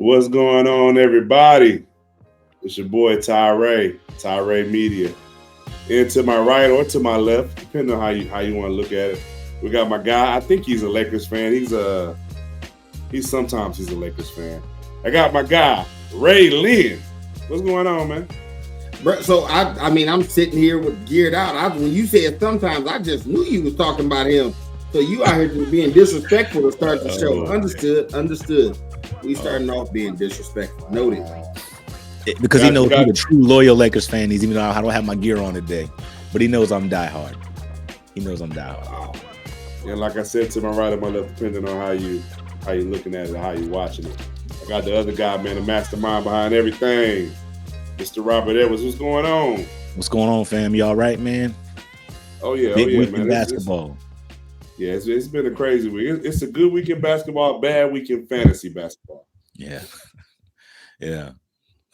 What's going on, everybody? It's your boy Tyree Media. And to my right or to my left, depending on how you want to look at it, we got my guy. I think he's a Lakers fan. He's sometimes he's a Lakers fan. I got my guy Ray Lynn. What's going on, man? So I mean, I'm sitting here with geared out. When you said sometimes, I just knew you was talking about him. So you out here just being disrespectful to start the show. Understood. We starting off being disrespectful. Noted. Because he knows he's a true loyal Lakers fan. Even though I don't have my gear on today, but he knows I'm diehard. Yeah, like I said, to my right or my left, depending on how you looking at it, or how you watching it. I got the other guy, man, the mastermind behind everything, Mr. Robert Edwards. What's going on? What's going on, fam? You all right, man? Oh yeah, Big week man. In basketball. It's been a crazy week. It's a good week in basketball, bad week in fantasy basketball. Yeah.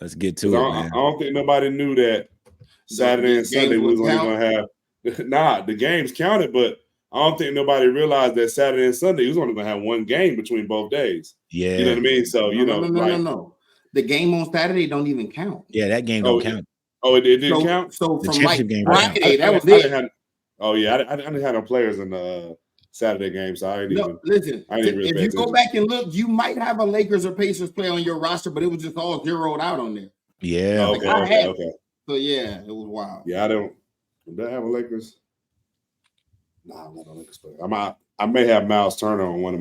Let's get to it, man. I don't think nobody knew that Saturday and Sunday we was only going to have. Nah, the games counted, but I don't think nobody realized that Saturday and Sunday was only going to have one game between both days. Yeah, you know what I mean. So no. The game on Saturday don't even count. Yeah, that game don't count. Oh, it didn't count. So the from like game Friday, that was it. I didn't have no players in the Saturday game, so I didn't even. Listen, really if you go back and look, you might have a Lakers or Pacers player on your roster, but it was just all zeroed out on there. Yeah. Okay. So yeah, it was wild. Yeah, I don't. Do I have a Lakers? Nah, I'm not a Lakers player. I may have Miles Turner on one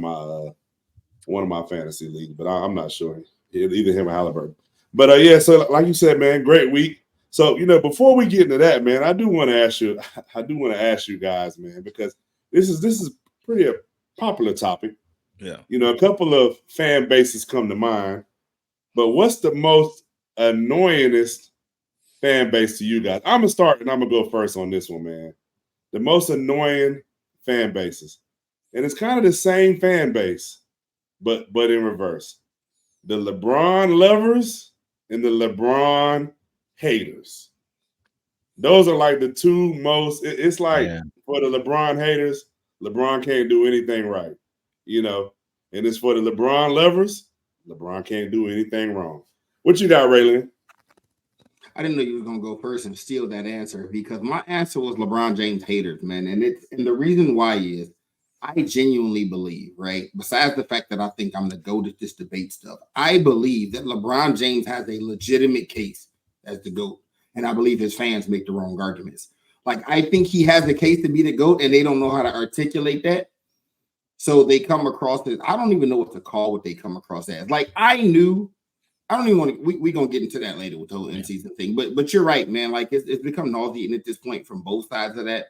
of my fantasy leagues, but I'm not sure. Either him or Halliburton. But yeah, so like you said, man, great week. So before we get into that, man, I do want to ask you guys, man, because this is pretty a popular topic. Yeah. A couple of fan bases come to mind, but what's the most annoyingest fan base to you guys? I'm gonna start and I'm gonna go first on this one, man. The most annoying fan bases, and it's kind of the same fan base, but in reverse. The LeBron lovers and the LeBron haters. Those are like the two most. It's like for the LeBron haters, LeBron can't do anything right, and it's for the LeBron lovers, LeBron can't do anything wrong. What you got, Raylan? I didn't know you were gonna go first and steal that answer because my answer was LeBron James haters, man. And the reason why is I genuinely believe, right? Besides the fact that I think I'm the GOAT at this debate stuff, I believe that LeBron James has a legitimate case as the GOAT. And I believe his fans make the wrong arguments. Like, I think he has the case to be the GOAT and they don't know how to articulate that. So they come across as, I don't even know what to call what they come across as. Like, I don't even want to, we're going to get into that later with the whole in-season thing. But you're right, man. Like, it's become nauseating at this point from both sides of that,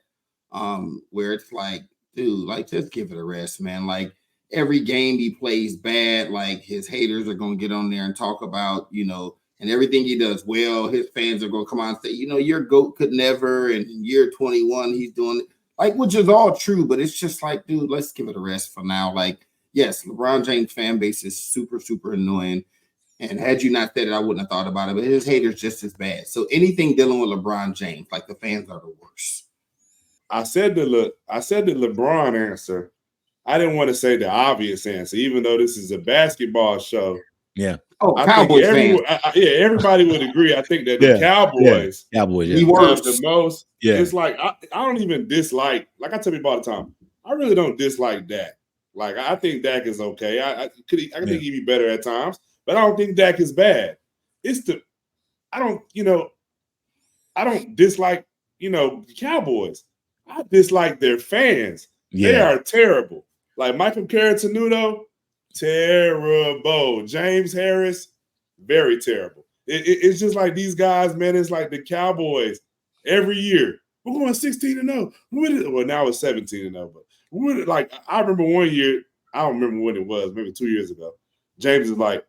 where it's like, dude, like, just give it a rest, man. Like, every game he plays bad, like, his haters are going to get on there and talk about, and everything he does well, his fans are going to come on and say, your GOAT could never, and in year 21, he's doing it. Like, which is all true, but it's just like, dude, let's give it a rest for now. Like, yes, LeBron James fan base is super, super annoying. And had you not said it, I wouldn't have thought about it, but his haters just as bad. So anything dealing with LeBron James, like, the fans are the worst. I said the LeBron answer. I didn't want to say the obvious answer, even though this is a basketball show. Yeah. Oh, Cowboys fans. Everybody would agree. I think that the Cowboys, he works the most. Yeah. It's like I don't even dislike. Like I tell people all the time, I really don't dislike Dak. Like I think Dak is okay. I think he'd be better at times, but I don't think Dak is bad. I don't dislike the Cowboys. I dislike their fans. Yeah. They are terrible. Like Michael Carrot-Tenuto, terrible. James Harris, very terrible. It's just like these guys, man. It's like the Cowboys every year. We're going 16-0. Well, now it's 17-0. But like I remember one year, I don't remember when it was, maybe 2 years ago. James is like,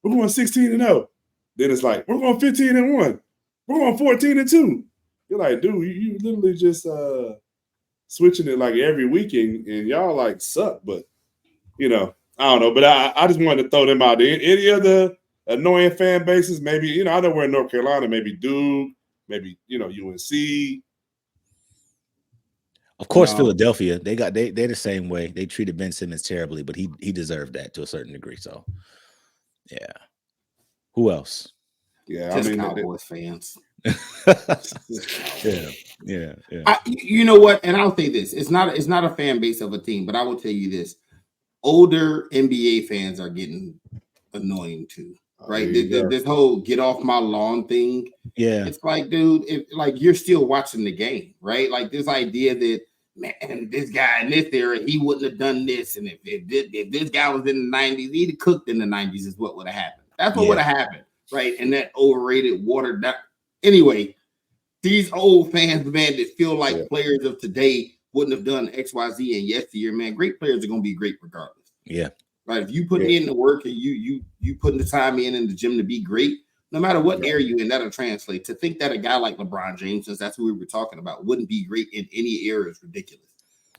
we're going 16-0. Then it's like, we're going 15-1. We're going 14-2. You're like, dude, you literally just switching it like every weekend, and y'all like suck. But I don't know. But I just wanted to throw them out there. Any other annoying fan bases? Maybe I know we're in North Carolina. Maybe Duke. Maybe UNC. Of course, Philadelphia. They're the same way. They treated Ben Simmons terribly, but he deserved that to a certain degree. So, yeah. Who else? Yeah, Just I mean, Cowboys fans. Yeah. You know what? And I'll say this: it's not a fan base of a team, but I will tell you this: older NBA fans are getting annoying too. Right? This whole "get off my lawn" thing. Yeah, it's like, dude, like you're still watching the game, right? Like this idea that, man, this guy in this era, he wouldn't have done this, and if this guy was in the 90s, he'd have cooked in the 90s, is what would have happened. That's what would have happened, right? And that overrated, watered down. Anyway, these old fans, man, that feel like players of today wouldn't have done X, Y, Z in yesteryear, man. Great players are gonna be great regardless. Yeah. Right. If you put in the work and you putting the time in the gym to be great, no matter what area you in, that'll translate. To think that a guy like LeBron James, since that's who we were talking about, wouldn't be great in any era is ridiculous.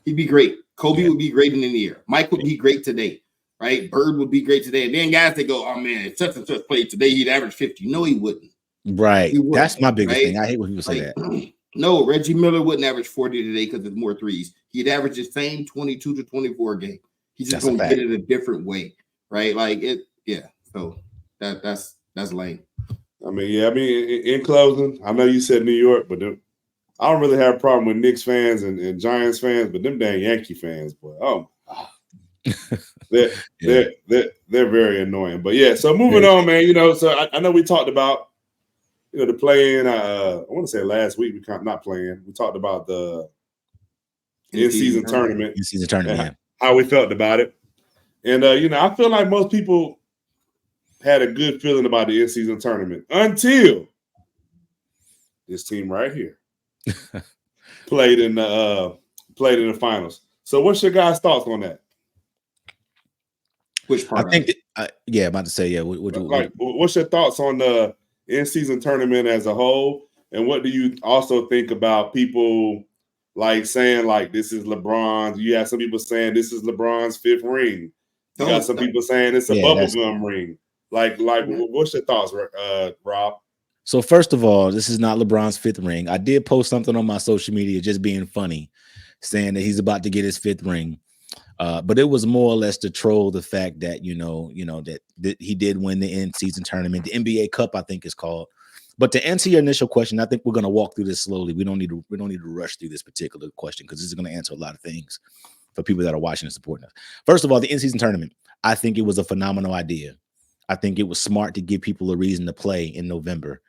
He'd be great. Kobe would be great in any era. Mike would be great today, right? Bird would be great today. And then guys that go, oh man, if such and such played today, he'd average 50. No, he wouldn't. Right. That's my biggest thing. I hate when people say that. No, Reggie Miller wouldn't average 40 today because there's more threes. He'd average the same 22 to 24 game. He's just gonna get it a different way, right? Like it, So that's lame. I mean, in closing, I know you said New York, but I don't really have a problem with Knicks fans and Giants fans, but them damn Yankee fans, boy, they're very annoying. But yeah, so moving on, man. So I know we talked about the play-in. I want to say last week we not playing. We talked about the in-season tournament. In-season tournament, how we felt about it, and I feel like most people had a good feeling about the in-season tournament until this team right here played in the finals. So, what's your guys' thoughts on that? Which part? I think, about to say, what's your thoughts on the in-season tournament as a whole, and what do you also think about people like saying like this is LeBron's? You have some people saying this is LeBron's 5th ring. You got some people saying it's a bubblegum ring. Like, what's your thoughts, Rob? So first of all, this is not LeBron's 5th ring. I did post something on my social media just being funny, saying that he's about to get his 5th ring. But it was more or less to troll the fact that, that he did win the in-season tournament. The NBA Cup, I think, is called. But to answer your initial question, I think we're going to walk through this slowly. We don't need to rush through this particular question because this is going to answer a lot of things for people that are watching and supporting us. First of all, the in-season tournament, I think it was a phenomenal idea. I think it was smart to give people a reason to play in November.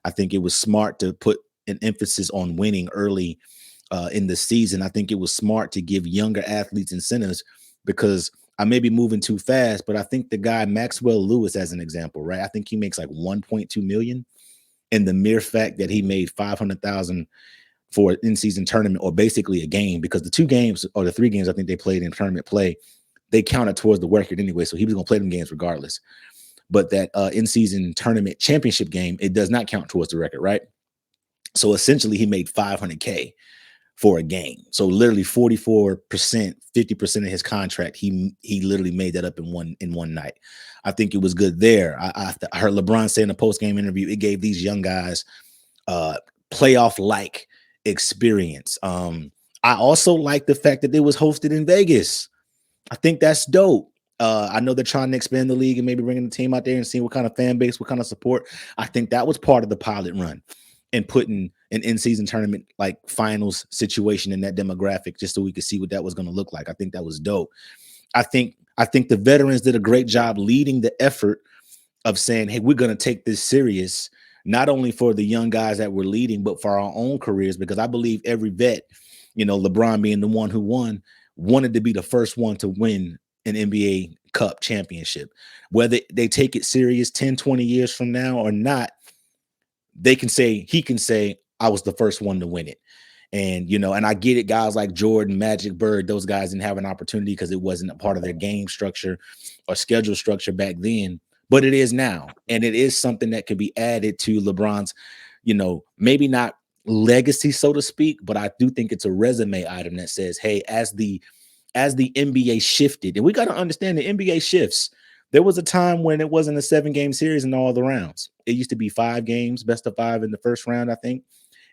I think it was smart to put an emphasis on winning early in the season. I think it was smart to give younger athletes incentives because I may be moving too fast, but I think the guy Maxwell Lewis, as an example, right? I think he makes like 1.2 million, and the mere fact that he made 500,000 for an in-season tournament, or basically a game, because the 2 games or the 3 games I think they played in tournament play, they counted towards the record anyway, so he was going to play them games regardless. But that in-season tournament championship game, it does not count towards the record, right? So essentially, he made $500K for a game. So literally 44%, 50% of his contract, he literally made that up in one night. I think it was good there. I heard LeBron say in a post-game interview, it gave these young guys playoff-like experience. I also like the fact that it was hosted in Vegas. I think that's dope. I know they're trying to expand the league and maybe bringing the team out there and seeing what kind of fan base, what kind of support. I think that was part of the pilot run and putting an in-season tournament like finals situation in that demographic just so we could see what that was going to look like. I think that was dope. I think the veterans did a great job leading the effort of saying, hey, we're going to take this serious, not only for the young guys that we're leading, but for our own careers, because I believe every vet, LeBron being the one who wanted to be the first one to win an NBA Cup championship. Whether they take it serious 10, 20 years from now or not, he can say, I was the first one to win it. And, and I get it, guys like Jordan, Magic, Bird, those guys didn't have an opportunity because it wasn't a part of their game structure or schedule structure back then, but it is now. And it is something that could be added to LeBron's, maybe not legacy, so to speak, but I do think it's a resume item that says, hey, as the NBA shifted, and we got to understand the NBA shifts. There was a time when it wasn't a 7-game series in all the rounds. It used to be 5 games, best of 5 in the first round, I think.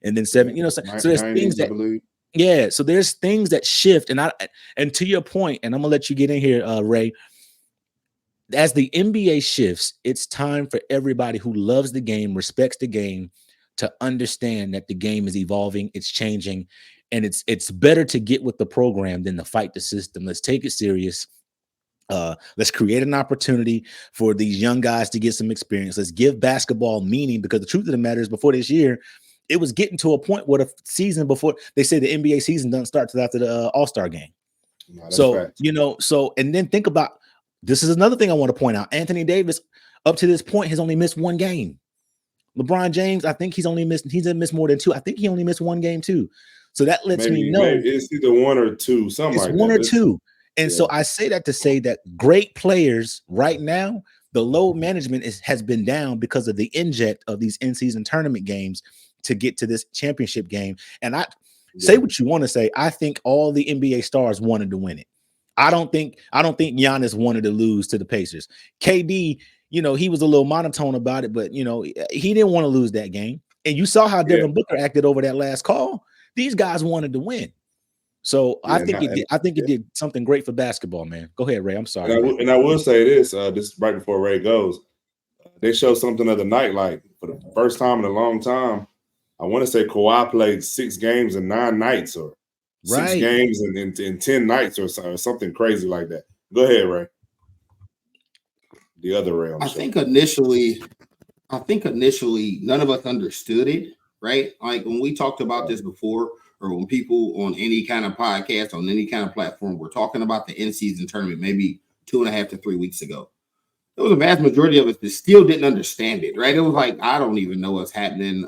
And then 7, so there's things that, so there's things that shift. And to your point, and I'm gonna let you get in here, Ray, as the NBA shifts, it's time for everybody who loves the game, respects the game, to understand that the game is evolving, it's changing, and it's better to get with the program than to fight the system. Let's take it serious. Let's create an opportunity for these young guys to get some experience. Let's give basketball meaning, because the truth of the matter is, before this year, it was getting to a point where the season before, they say the NBA season doesn't start till after the All-Star game. No, So, facts. and then think about, this is another thing I want to point out. Anthony Davis, up to this point, has only missed one game. LeBron James, I think he's missed more than two. I think he only missed one game too. So that lets me know it's either one or two, something it's like one that. or two. And so I say that to say that great players right now, the load management has been down because of the inject of these in-season tournament games to get to this championship game. And I say what you want to say. I think all the NBA stars wanted to win it. I don't think Giannis wanted to lose to the Pacers. KD, he was a little monotone about it, but he didn't want to lose that game. And you saw how Devin Booker acted over that last call. These guys wanted to win. So I think it did something great for basketball, man. Go ahead, Ray. I'm sorry. And I will say this, this right before Ray goes, they showed something the other night, like for the first time in a long time. I want to say Kawhi played 6 games in 9 nights, or 6 games in 10 nights, or something crazy like that. Go ahead, Ray. The other Ray. I think initially, none of us understood it, right? Like when we talked about this before, or when people on any kind of podcast, on any kind of platform, were talking about the in-season tournament maybe 2.5 to 3 weeks ago, there was a vast majority of us that still didn't understand it, right? It was like, I don't even know what's happening.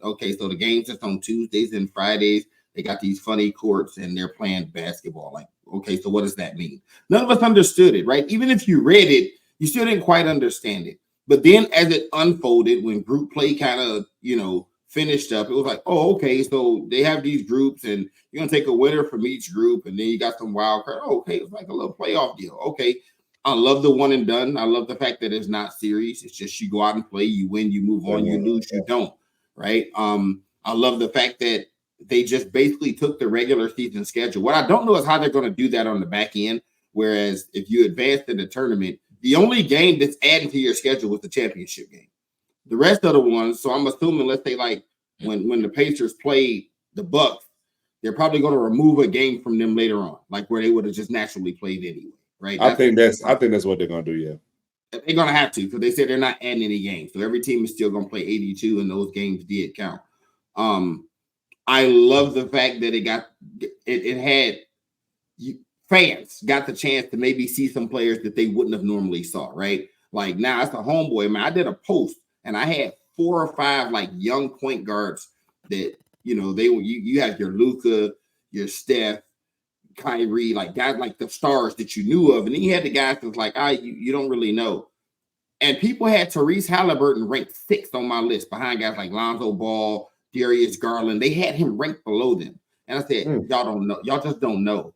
Okay, so the game's just on Tuesdays and Fridays. They got these funny courts and they're playing basketball. Like, okay, so what does that mean? None of us understood it, right? Even if you read it, you still didn't quite understand it. But then as it unfolded, when group play kind of, finished up, it was like, oh, okay, so they have these groups and you're going to take a winner from each group, and then you got some wild card. Oh, okay, it's like a little playoff deal. Okay, I love the one and done. I love the fact that it's not series. It's just you go out and play, you win, you move on, you lose, you don't, right? I love the fact that they just basically took the regular season schedule. What I don't know is how they're going to do that on the back end, whereas if you advance in the tournament, the only game that's adding to your schedule was the championship game. The rest of the ones, so I'm assuming, let's say like when the Pacers played the Bucks, they're probably going to remove a game from them later on, like where they would have just naturally played anyway, right? I think that's what they're going to do, yeah. They're going to have to, because they said they're not adding any games. So every team is still going to play 82, and those games did count. I love the fact that it had fans got the chance to maybe see some players that they wouldn't have normally saw, right? Like now, it's a homeboy, man. I did a post, and I had 4 or 5 like young point guards that you have your Luka, your Steph, Kyrie, like guys like the stars that you knew of, and then you had the guys that was like, you don't really know. And people had Tyrese Halliburton ranked 6th on my list, behind guys like Lonzo Ball, Darius Garland. They had him ranked below them, and I said, y'all don't know, y'all just don't know.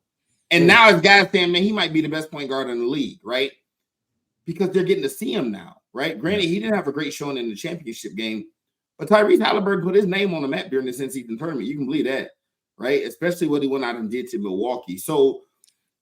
And now it's guys saying, man, he might be the best point guard in the league, right? Because they're getting to see him now, right? Granted, he didn't have a great showing in the championship game, but Tyrese Halliburton put his name on the map during this in-season tournament. You can believe that, right? Especially what he went out and did to Milwaukee. So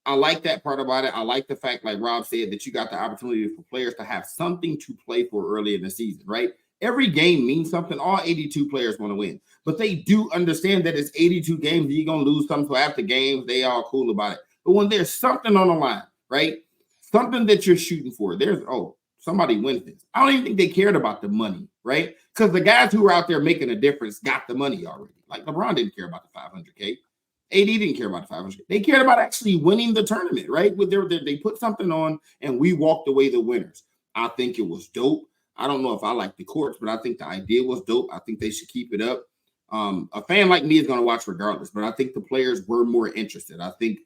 I like that part about it. I like the fact, like Rob said, that you got the opportunity for players to have something to play for early in the season, right? Every game means something. All 82 players want to win, but they do understand that it's 82 games. You're going to lose something. So after games, they are cool about it. But when there's something on the line, right? Something that you're shooting for, somebody wins this. I don't even think they cared about the money, right? Because the guys who were out there making a difference got the money already. Like LeBron didn't care about the $500K. AD didn't care about the $500K. They cared about actually winning the tournament, right? They put something on, and we walked away the winners. I think it was dope. I don't know if I like the courts, but I think the idea was dope. I think they should keep it up. A fan like me is going to watch regardless, but I think the players were more interested. I think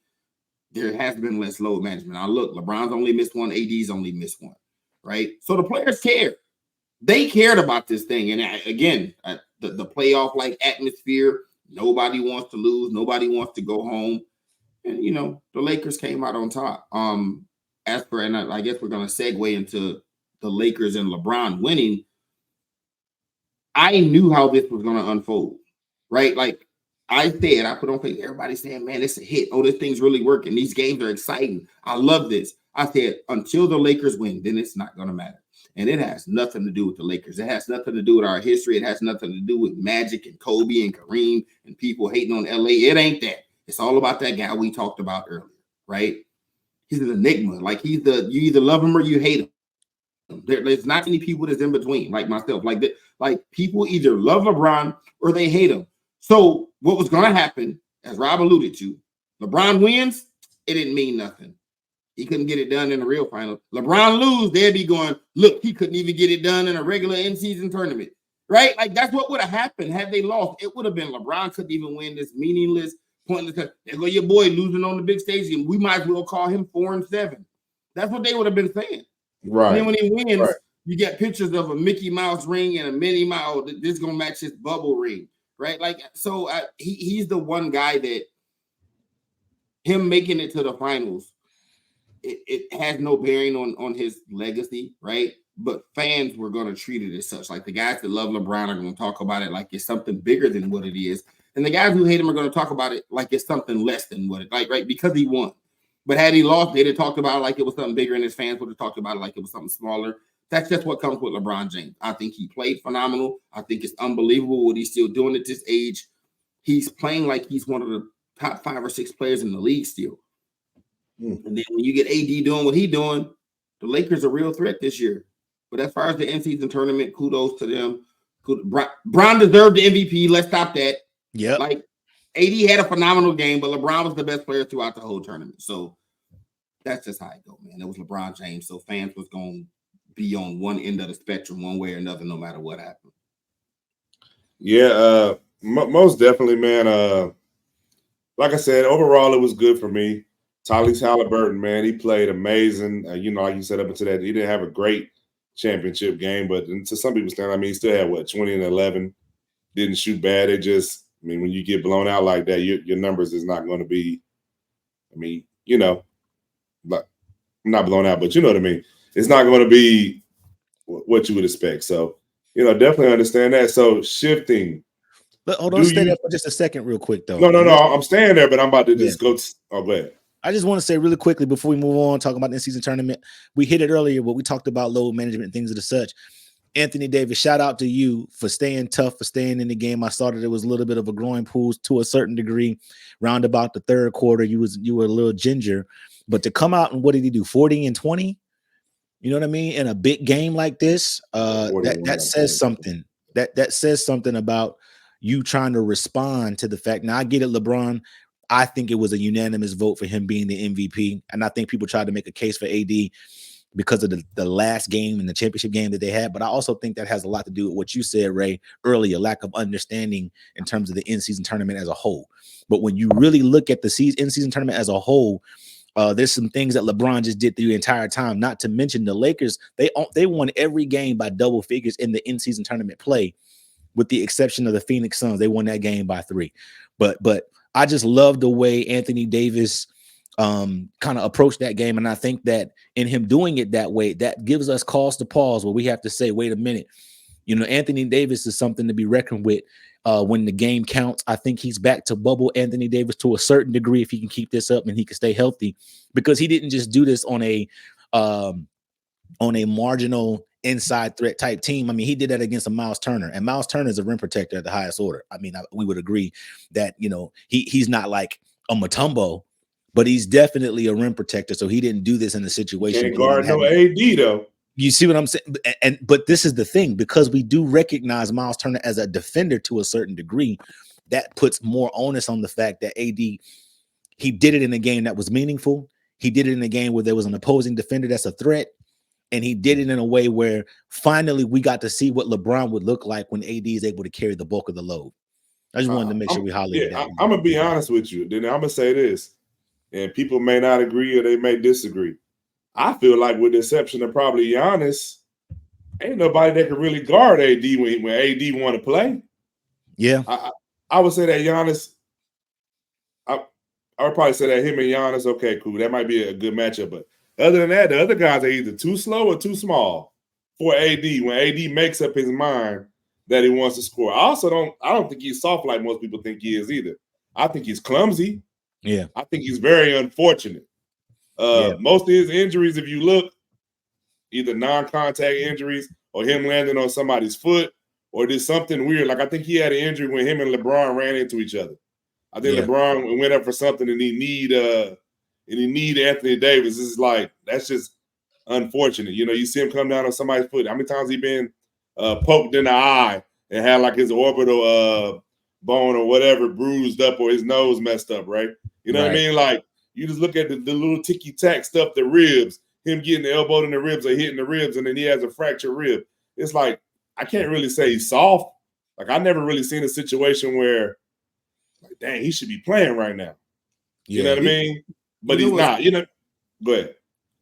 there has been less load management. Now, look, LeBron's only missed one. AD's only missed one, right? So the players cared. They cared about this thing. And again, the playoff-like atmosphere, nobody wants to lose. Nobody wants to go home. And, the Lakers came out on top. And I guess we're going to segue into the Lakers and LeBron winning. I knew how this was going to unfold, right? Like I put on Facebook, everybody saying, man, it's a hit. Oh, this thing's really working. These games are exciting. I love this. I said, until the Lakers win, then it's not going to matter. And it has nothing to do with the Lakers. It has nothing to do with our history. It has nothing to do with Magic and Kobe and Kareem and people hating on LA. It ain't that. It's all about that guy we talked about earlier, right? He's an enigma. Like you either love him or you hate him. There's not many people that's in between, like myself. Like that, like people either love LeBron or they hate him. So what was going to happen, as Rob alluded to, LeBron wins, it didn't mean nothing. He couldn't get it done in the real final. LeBron lose, they'd be going, look, he couldn't even get it done in a regular in-season tournament, right? Like that's what would have happened had they lost. It would have been LeBron couldn't even win this meaningless, pointless. There go your boy losing on the big stage, and we might as well call him 4-7. That's what they would have been saying. Right. And then when he wins, you get pictures of a Mickey Mouse ring and a Minnie Mouse. This is gonna match his bubble ring, right? Like so, he's the one guy that him making it to the finals. It has no bearing on his legacy, right? But fans were going to treat it as such. Like the guys that love LeBron are going to talk about it like it's something bigger than what it is, and the guys who hate him are going to talk about it like it's something less than what it like, right? Because he won. But had he lost, they'd have talked about it like it was something bigger, and his fans would have talked about it like it was something smaller. That's just what comes with LeBron James. I think he played phenomenal. I think it's unbelievable what he's still doing at this age. He's playing like he's one of the top 5 or 6 players in the league still. And then when you get AD doing what he's doing, the Lakers are a real threat this year. But as far as the in-season tournament, kudos to them. Bron deserved the MVP. Let's stop that. Yeah. Like AD had a phenomenal game, but LeBron was the best player throughout the whole tournament. So that's just how it go, man. It was LeBron James. So fans was going to be on one end of the spectrum one way or another, no matter what happened. Yeah, most definitely, man. Like I said, overall, it was good for me. Tyrese Halliburton, man, he played amazing. Like you said, up until that, he didn't have a great championship game, but to some people's standard, I mean, he still had 20 and 11. Didn't shoot bad. It just, I mean, when you get blown out like that, your numbers is not going to be. I mean, like not blown out, but you know what I mean. It's not going to be what you would expect. So, definitely understand that. So shifting. But hold on, stay there for just a second, real quick, though. No. I'm staying there, but I'm about to just go. Go ahead. I just want to say really quickly before we move on, talking about the in-season tournament. We hit it earlier, but we talked about load management and things of the such. Anthony Davis, shout out to you for staying tough, for staying in the game. I saw that it was a little bit of a growing pool to a certain degree. Round about the third quarter, you were a little ginger, but to come out and what did he do? 40 and 20. You know what I mean? In a big game like this, that says something. That says something about you trying to respond to the fact. Now I get it, LeBron. I think it was a unanimous vote for him being the MVP. And I think people tried to make a case for AD because of the last game and the championship game that they had. But I also think that has a lot to do with what you said, Ray, earlier, lack of understanding in terms of the in-season tournament as a whole. But when you really look at the in-season tournament as a whole, there's some things that LeBron just did the entire time, not to mention the Lakers. They won every game by double figures in the in-season tournament play, with the exception of the Phoenix Suns. They won that game by 3. But I just love the way Anthony Davis kind of approached that game. And I think that in him doing it that way, that gives us cause to pause where we have to say, wait a minute, Anthony Davis is something to be reckoned with when the game counts. I think he's back to bubble Anthony Davis to a certain degree if he can keep this up and he can stay healthy, because he didn't just do this on a marginal inside threat type team. I mean, he did that against a Miles Turner, and Miles Turner is a rim protector at the highest order. I mean, we would agree that, he's not like a Mutombo, but he's definitely a rim protector. So he didn't do this in a situation. Can't guard no AD though. You see what I'm saying? But this is the thing, because we do recognize Miles Turner as a defender to a certain degree, that puts more onus on the fact that AD, he did it in a game that was meaningful. He did it in a game where there was an opposing defender that's a threat. And he did it in a way where finally we got to see what LeBron would look like when AD is able to carry the bulk of the load. I just wanted to make sure we highlighted that. I'm going to be honest with you. Then I'm going to say this, and people may not agree or they may disagree. I feel like, with the exception of probably Giannis, ain't nobody that can really guard AD when AD want to play. Yeah. I would say that Giannis, I would probably say that him and Giannis, okay, cool. That might be a good matchup. But other than that, the other guys are either too slow or too small for AD when AD makes up his mind that he wants to score. I don't think he's soft like most people think he is either. I think he's clumsy. Yeah. I think he's very unfortunate. Most of his injuries, if you look, either non-contact injuries or him landing on somebody's foot, or there's something weird. Like I think he had an injury when him and LeBron ran into each other. I think LeBron went up for something and he need Anthony Davis. It's like that's just unfortunate. You know, you see him come down on somebody's foot. How many times he been poked in the eye and had like his orbital bone or whatever bruised up or his nose messed up, right? You know what I mean? Like you just look at the little ticky-tack stuff, the ribs, him getting the elbow in the ribs or hitting the ribs, and then he has a fractured rib. It's like, I can't really say he's soft. Like, I never really seen a situation where, like, dang, he should be playing right now. You know what I mean? But he's not. You know, go ahead.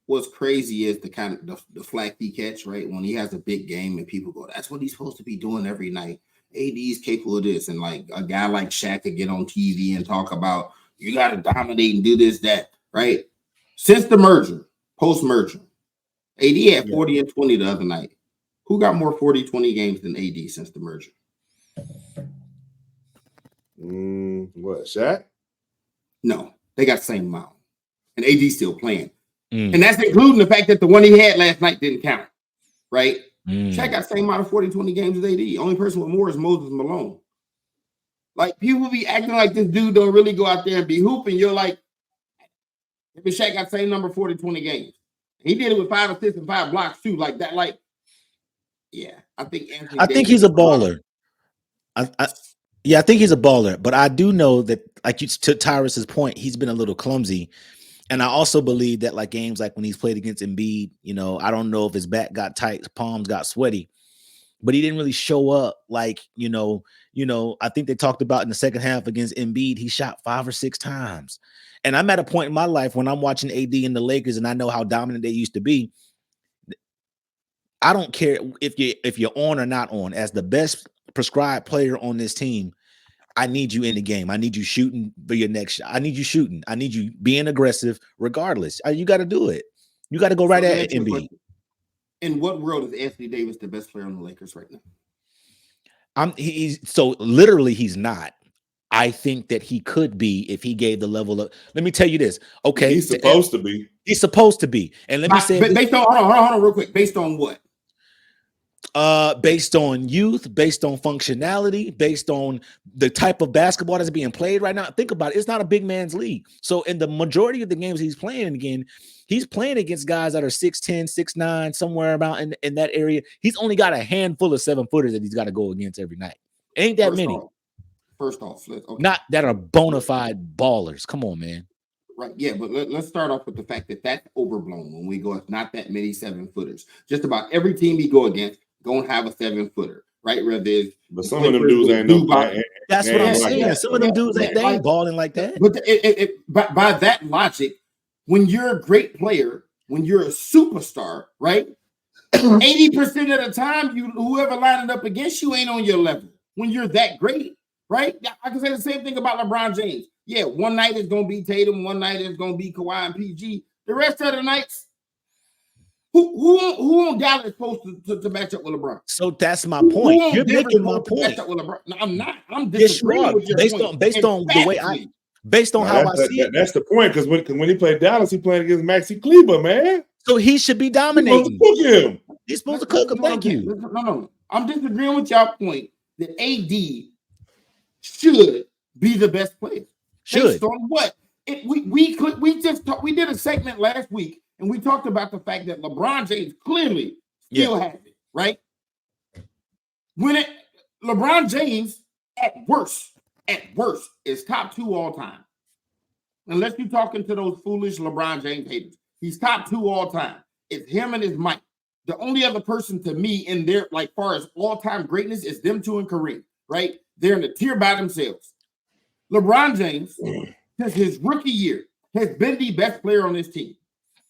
What's crazy is the kind of the flack he catch, right? When he has a big game and people go, that's what he's supposed to be doing every night. AD's capable of this. And like a guy like Shaq could get on TV and talk about, you got to dominate and do this, that, right? Since the merger, post-merger, AD had 40 and 20 the other night. Who got more 40-20 games than AD since the merger? What, Shaq? No, they got the same amount. And AD's still playing. And that's including the fact that the one he had last night didn't count, right? Shaq got the same amount of 40-20 games as AD. Only person with more is Moses Malone. Like, people be acting like this dude don't really go out there and be hooping. You're like, if Shaq got the same number 40-20 games. He did it with 5 assists and 5 blocks too, like that. Like, yeah, I think Anthony. I think he's a baller. I think he's a baller, but I do know that, like you to Tyrus's point, he's been a little clumsy. And I also believe that like games like when he's played against Embiid, you know, I don't know if his back got tight, his palms got sweaty, but he didn't really show up. Like, you know, I think they talked about in the second half against Embiid, he shot 5 or 6 times. And I'm at a point in my life when I'm watching AD and the Lakers and I know how dominant they used to be. I don't care if you're on or not on. As the best prescribed player on this team, I need you in the game. I need you shooting for your next shot. I need you shooting. I need you being aggressive regardless. You got to do it. You got to go right at Embiid. In what world is Anthony Davis the best player on the Lakers right now? He's not. I think that he could be if he gave the level of. Let me tell you this. Okay, he's supposed to be. He's supposed to be. And let me say, based on hold on, real quick. Based on what? Based on youth, based on functionality, based on the type of basketball that's being played right now. Think about it. It's not a big man's league. So in the majority of the games he's playing again, he's playing against guys that are 6'10", 6'9", somewhere about in that area. He's only got a handful of 7-footers that he's got to go against every night. Ain't that many. First off, okay. Not that are bona fide ballers. Come on, man. Right, yeah, but let's start off with the fact that that's overblown when we go. It's not that many 7-footers. Just about every team we go against gonna have a 7-footer, right? But some of them dudes ain't no. That's what I'm saying. Some of them dudes ain't balling like that. But by that logic, when you're a great player, when you're a superstar, right? 80% of the time, whoever lining up against you ain't on your level. When you're that great, right? I can say the same thing about LeBron James. Yeah, one night is gonna be Tatum, one night is gonna be Kawhi and PG. The rest of the nights. Who on Dallas is supposed to match up with LeBron? So that's my point. You're making my point. Match up with LeBron? No, I'm not. I'm disagreeing with your point. Based on the way how I see it. That's the point. Because when he played Dallas, he played against Maxi Kleber, man. So he should be dominating. He's supposed to cook him. Thank you. No. I'm disagreeing with y'all point that AD should be the best player. Should. Based on what? We did a segment last week. And we talked about the fact that LeBron James clearly still has it, right? LeBron James at worst is top 2 all time. Unless you're talking to those foolish LeBron James haters. He's top 2 all time. It's him and his Mike. The only other person to me in there, like far as all-time greatness, is them 2 and Kareem, right? They're in the tier by themselves. LeBron James, since his rookie year, has been the best player on this team.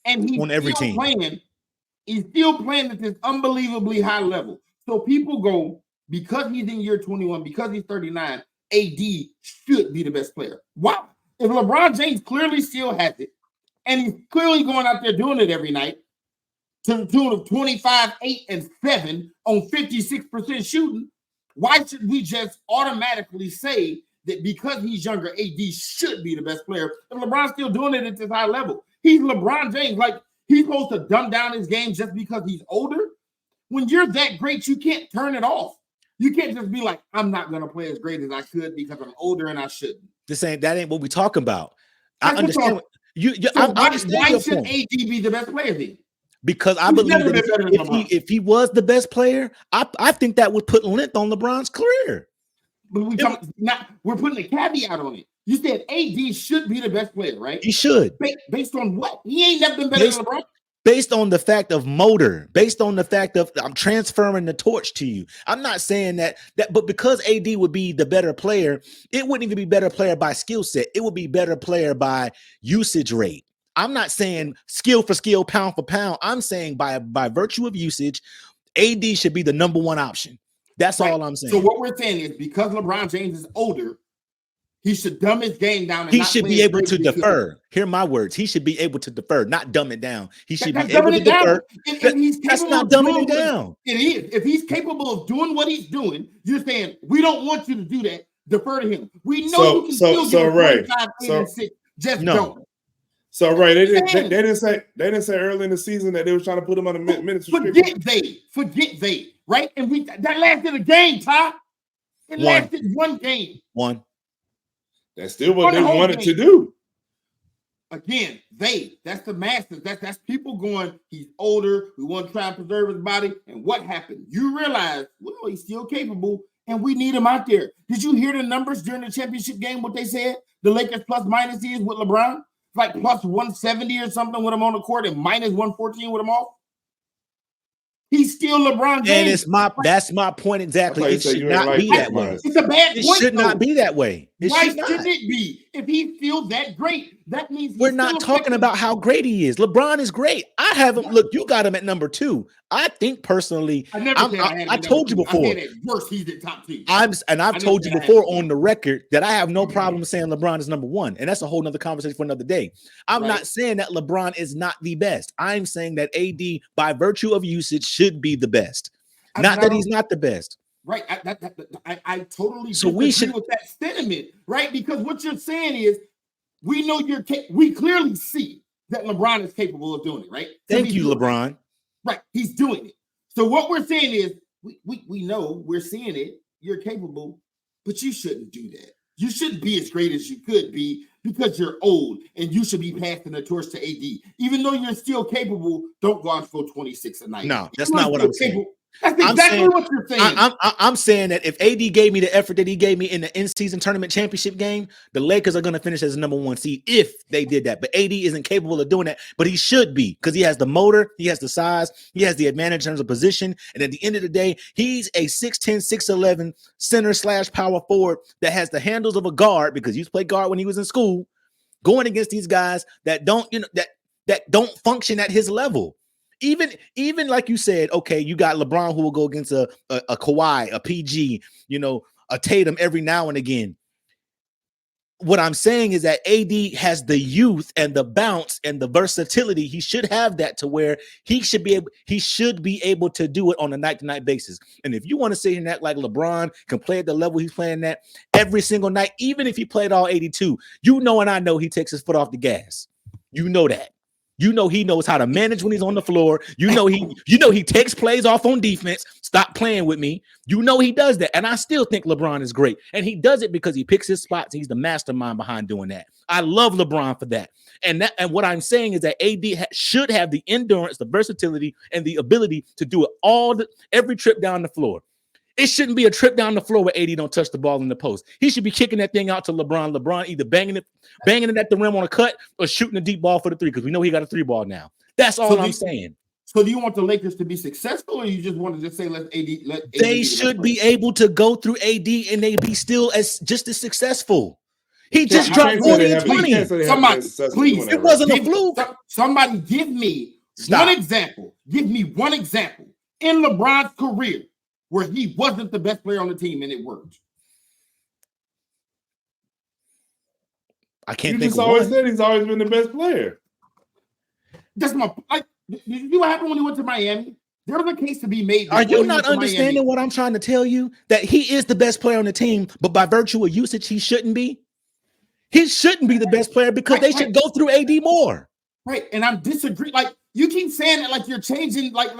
And he's on every team. He's still playing at this unbelievably high level. So people go, because he's in year 21, because he's 39, AD should be the best player. Why? If LeBron James clearly still has it, and he's clearly going out there doing it every night, to the tune of 25, 8, and 7 on 56% shooting, why should we just automatically say that because he's younger, AD should be the best player if LeBron's still doing it at this high level? He's LeBron James. Like, he's supposed to dumb down his game just because he's older. When you're that great, you can't turn it off. You can't just be like, I'm not going to play as great as I could because I'm older and I shouldn't. That ain't what we're talking about. I understand. Why should AD be the best player then? Because I believe that if he was the best player, I think that would put length on LeBron's career. But we're putting a caveat on it. You said AD should be the best player, right? He should. Based on what? He ain't never been better than LeBron. Based on the fact of motor, based on the fact of I'm transferring the torch to you. I'm not saying that, but because AD would be the better player, it wouldn't even be better player by skill set. It would be better player by usage rate. I'm not saying skill for skill, pound for pound. I'm saying by virtue of usage, AD should be the number one option. That's right. All I'm saying. So what we're saying is because LeBron James is older, he should dumb his game down. And he should be able to defer. Hear my words. He should be able to defer, not dumb it down. He should be able to defer. That's not dumbing it down. It is. If he's capable of doing what he's doing, you're saying we don't want you to do that. Defer to him. We know you can still get 45, 8, and 6. Just don't. So they didn't say early in the season that they were trying to put him on a minutes. Forget they, right? And that lasted a game, Ty. It lasted one game. That's still what they wanted to do. Again, that's the masters. That's people going, he's older. We want to try and preserve his body. And what happened? You realize, well, he's still capable, and we need him out there. Did you hear the numbers during the championship game, what they said? The Lakers plus minus is with LeBron? Like plus 170 or something with him on the court and minus 114 with him off. He's still LeBron James. And that's my point exactly. It should not be that way. It's a bad point. It should not be that way. Why shouldn't it be? If he's still that great, that means we're not talking about how great he is. LeBron is great. I have him. Look, you got him at number 2. I think personally, I told you before. I said at worst, he's at top 2. I've told you before on the record that I have no problem saying LeBron is number 1, and that's a whole nother conversation for another day. I'm not saying that LeBron is not the best. I'm saying that AD, by virtue of usage, should be the best. Not that he's not the best. Right. I totally agree with that sentiment, right? Because what you're saying is we know we clearly see that LeBron is capable of doing it, right? Thank you, LeBron. Right. He's doing it. So what we're saying is we know we're seeing it. You're capable, but you shouldn't do that. You shouldn't be as great as you could be because you're old and you should be passing the torch to AD. Even though you're still capable, don't go out and go 26 a night. No, that's not what I'm saying. That's exactly what you're saying. I'm saying that if AD gave me the effort that he gave me in the in-season tournament championship game, the Lakers are going to finish as the number 1 seed if they did that. But AD isn't capable of doing that, but he should be because he has the motor, he has the size, he has the advantage in terms of position. And at the end of the day, he's a 6'10", 6'11" center/power forward that has the handles of a guard because he used to play guard when he was in school, going against these guys that don't, that don't function at his level. Even like you said, okay, you got LeBron who will go against a Kawhi, a PG, a Tatum every now and again. What I'm saying is that AD has the youth and the bounce and the versatility. He should have that to where he should be able to do it on a night-to-night basis. And if you want to sit here and act like LeBron can play at the level he's playing at every single night, even if he played all 82, and I know he takes his foot off the gas. You know that. He knows how to manage when he's on the floor. He takes plays off on defense. Stop playing with me. He does that. And I still think LeBron is great. And he does it because he picks his spots. He's the mastermind behind doing that. I love LeBron for that. And what I'm saying is that AD should have the endurance, the versatility, and the ability to do it every trip down the floor. It shouldn't be a trip down the floor where AD don't touch the ball in the post. He should be kicking that thing out to LeBron. LeBron either banging it at the rim on a cut or shooting a deep ball for the 3 because we know he got a 3 ball now. That's all I'm saying. So do you want the Lakers to be successful, or you just want to just say let AD? They should be able to go through AD and they be still just as successful. He just dropped 40 and 20. Somebody, please, it wasn't a fluke. Somebody give me one example. Give me one example in LeBron's career where he wasn't the best player on the team and it worked. I can't think. You always said he's always been the best player. That's my like. Did you see what happened when he went to Miami? There was a case to be made. Are you not understanding what I'm trying to tell you? That he is the best player on the team, but by virtue of usage, he shouldn't be. He shouldn't be the best player because they should go through AD more. Right, and I'm disagreeing. Like you keep saying it, like you're changing, like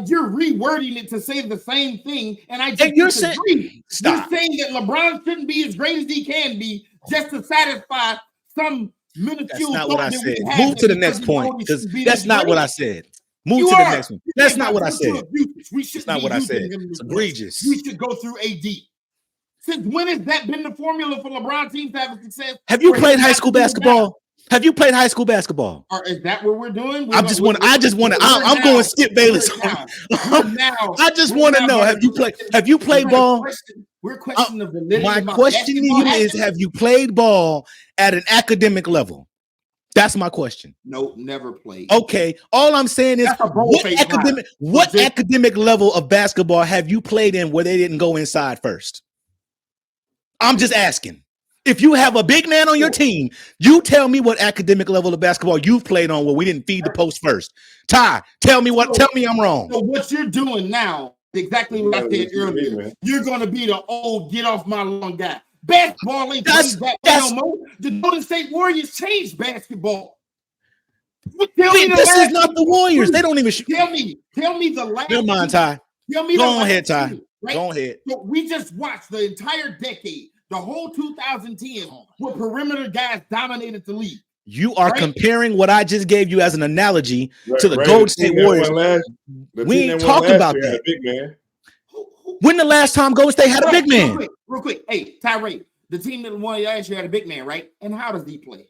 you're rewording it to say the same thing, and I just disagree. You're saying that LeBron shouldn't be as great as he can be just to satisfy some minuscule. That's not what I said. Move to the next point, because that's not what I said. Move to the next one. That's not what I said. That's not what I said. It's egregious. We should go through AD. Since when has that been the formula for LeBron teams to have success? Have you played high school basketball? Have you played high school basketball? Or is that what we're doing? I'm going Skip Bayless. I just want to know, have you played ball? We're questioning the validity. My question to you is, have you played ball at an academic level? That's my question. No, never played. Okay. All I'm saying is, what academic level of basketball have you played in where they didn't go inside first? I'm just asking. If you have a big man on your team, you tell me what academic level of basketball you've played on where we didn't feed the post first. Ty, tell me I'm wrong. So what you're doing now, exactly what I said earlier, you're going to be the old get off my lawn guy. Basketball ain't that no more. The Golden State Warriors changed basketball. This is not the Warriors. They don't even shoot. Tell me the last. Never mind, Ty. Tell me Go ahead, Ty. Right? Go ahead. So we just watched the entire decade, the whole 2010, where perimeter guys dominated the league. You are comparing what I just gave you as an analogy to the Golden State Warriors. We ain't talking about that. Big man. When the last time Golden State had a big man? Real quick. Hey, Tyree, the team that won last year had a big man, right? And how does he play?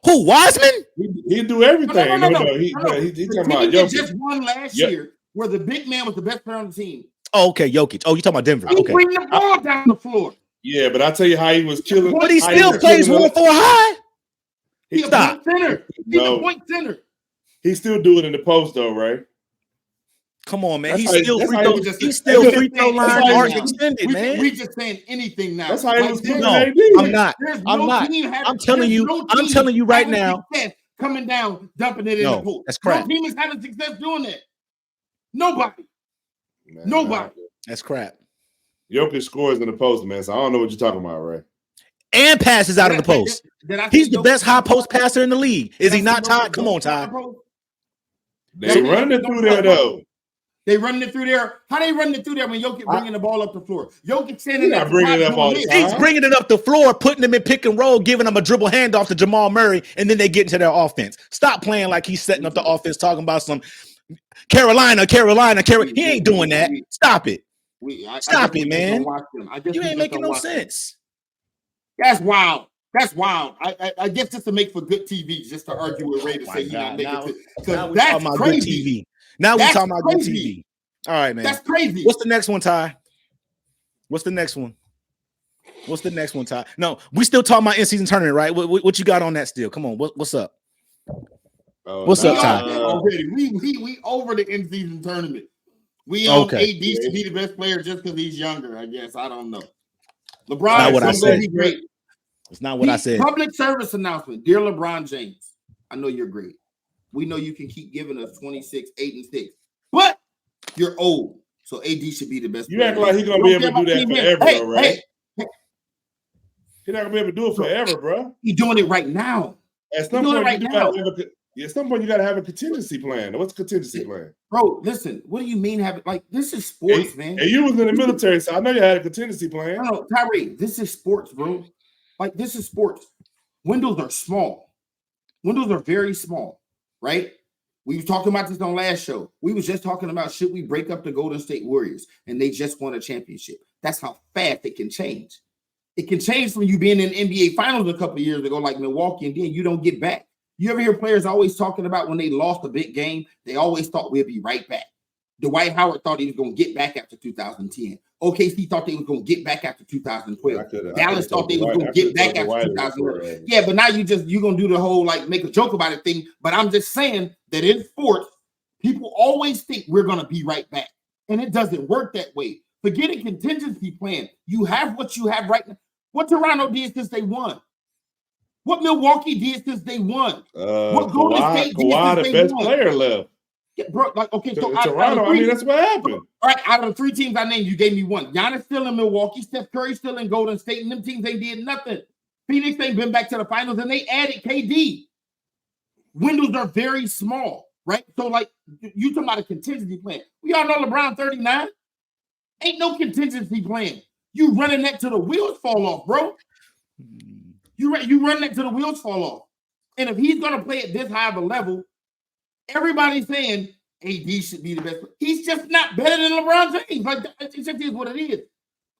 Who, Wiseman? He do everything. No. He talking about Jokic. Just won last year, where the big man was the best player on the team. Oh, okay, Jokic. Oh, you talking about Denver? He bring the ball down the floor. Yeah, but I tell you how he was killing. But he still plays 1-4 high. He's a point center. He's a point center. He still do it in the post though, right? Come on, man. He's still free throw line arc extended, man. We just saying anything now. That's how he was doing. I'm not. I'm telling you right now. Coming down, dumping it in the post. That's crap. No team is having success doing that. Nobody. Nobody. That's crap. Jokic scores in the post, man. So I don't know what you're talking about, right? And passes out of the post. He's the best high post passer in the league. Is he not, Ty? Come on, Ty. They running it through there, though. They running it through there. How they running it through there when Jokic bringing the ball up the floor? Jokic standing there. Bringing it up all the time. He's bringing it up the floor, putting them in pick and roll, giving them a dribble handoff to Jamal Murray, and then they get into their offense. Stop playing like he's setting up the offense, talking about some Carolina. He ain't doing that. Stop it. Stop it, man. You ain't making no sense. That's wild. I guess just to make for good TV, just to argue with Ray to say he's not making it. Because that's crazy. Now we're talking about good TV. All right, man. That's crazy. What's the next one, Ty? Ty? No, we still talking about in-season tournament, right? What you got on that still? Come on, what's up? What's up, Ty? Already. We over the in-season tournament. We on AD to be the best player just because he's younger, I guess. I don't know. LeBron is going to be great. It's not what I said. Public service announcement. Dear LeBron James, I know you're great. We know you can keep giving us 26, 8, and 6. But you're old. So AD should be the best player. You act like he's going to be able to do that forever, though, right? He's not going to be able to do it forever, bro. He's doing it right now. At some point, you got to have a contingency plan. What's a contingency plan? Bro, listen, what do you mean this is sports, man. And you was in the military, so I know you had a contingency plan. No, Tyree, this is sports, bro. This is sports. Windows are small. Windows are very small, right? We were talking about this on last show. We was just talking about should we break up the Golden State Warriors, and they just won a championship. That's how fast it can change. It can change from you being in NBA Finals a couple of years ago, like Milwaukee, and then you don't get back. You ever hear players always talking about when they lost a big game, they always thought we'd be right back. Dwight Howard thought he was going to get back after 2010. OKC thought they was going to get back after 2012. Dallas thought they was going to get back after 2012. Yeah, but now you're going to do the whole make a joke about it thing. But I'm just saying that in sports, people always think we're going to be right back. And it doesn't work that way. Forget a contingency plan. You have what you have right now. What Toronto did since they won. What Milwaukee did since they won. What Golden State did since they best won. Player left. Yeah, bro, okay, so Toronto, that's what happened. All right, out of the 3 teams I named, you gave me one. Giannis still in Milwaukee, Steph Curry still in Golden State, and them teams ain't did nothing. Phoenix ain't been back to the finals, and they added KD. windows are very small, right? So, like, you talking about a contingency plan. We all know LeBron 39. Ain't no contingency plan. You running that till the wheels fall off, bro. You run that till the wheels fall off. And if he's going to play at this high of a level, everybody's saying AD should be the best. He's just not better than LeBron James. Like, it just is what it is.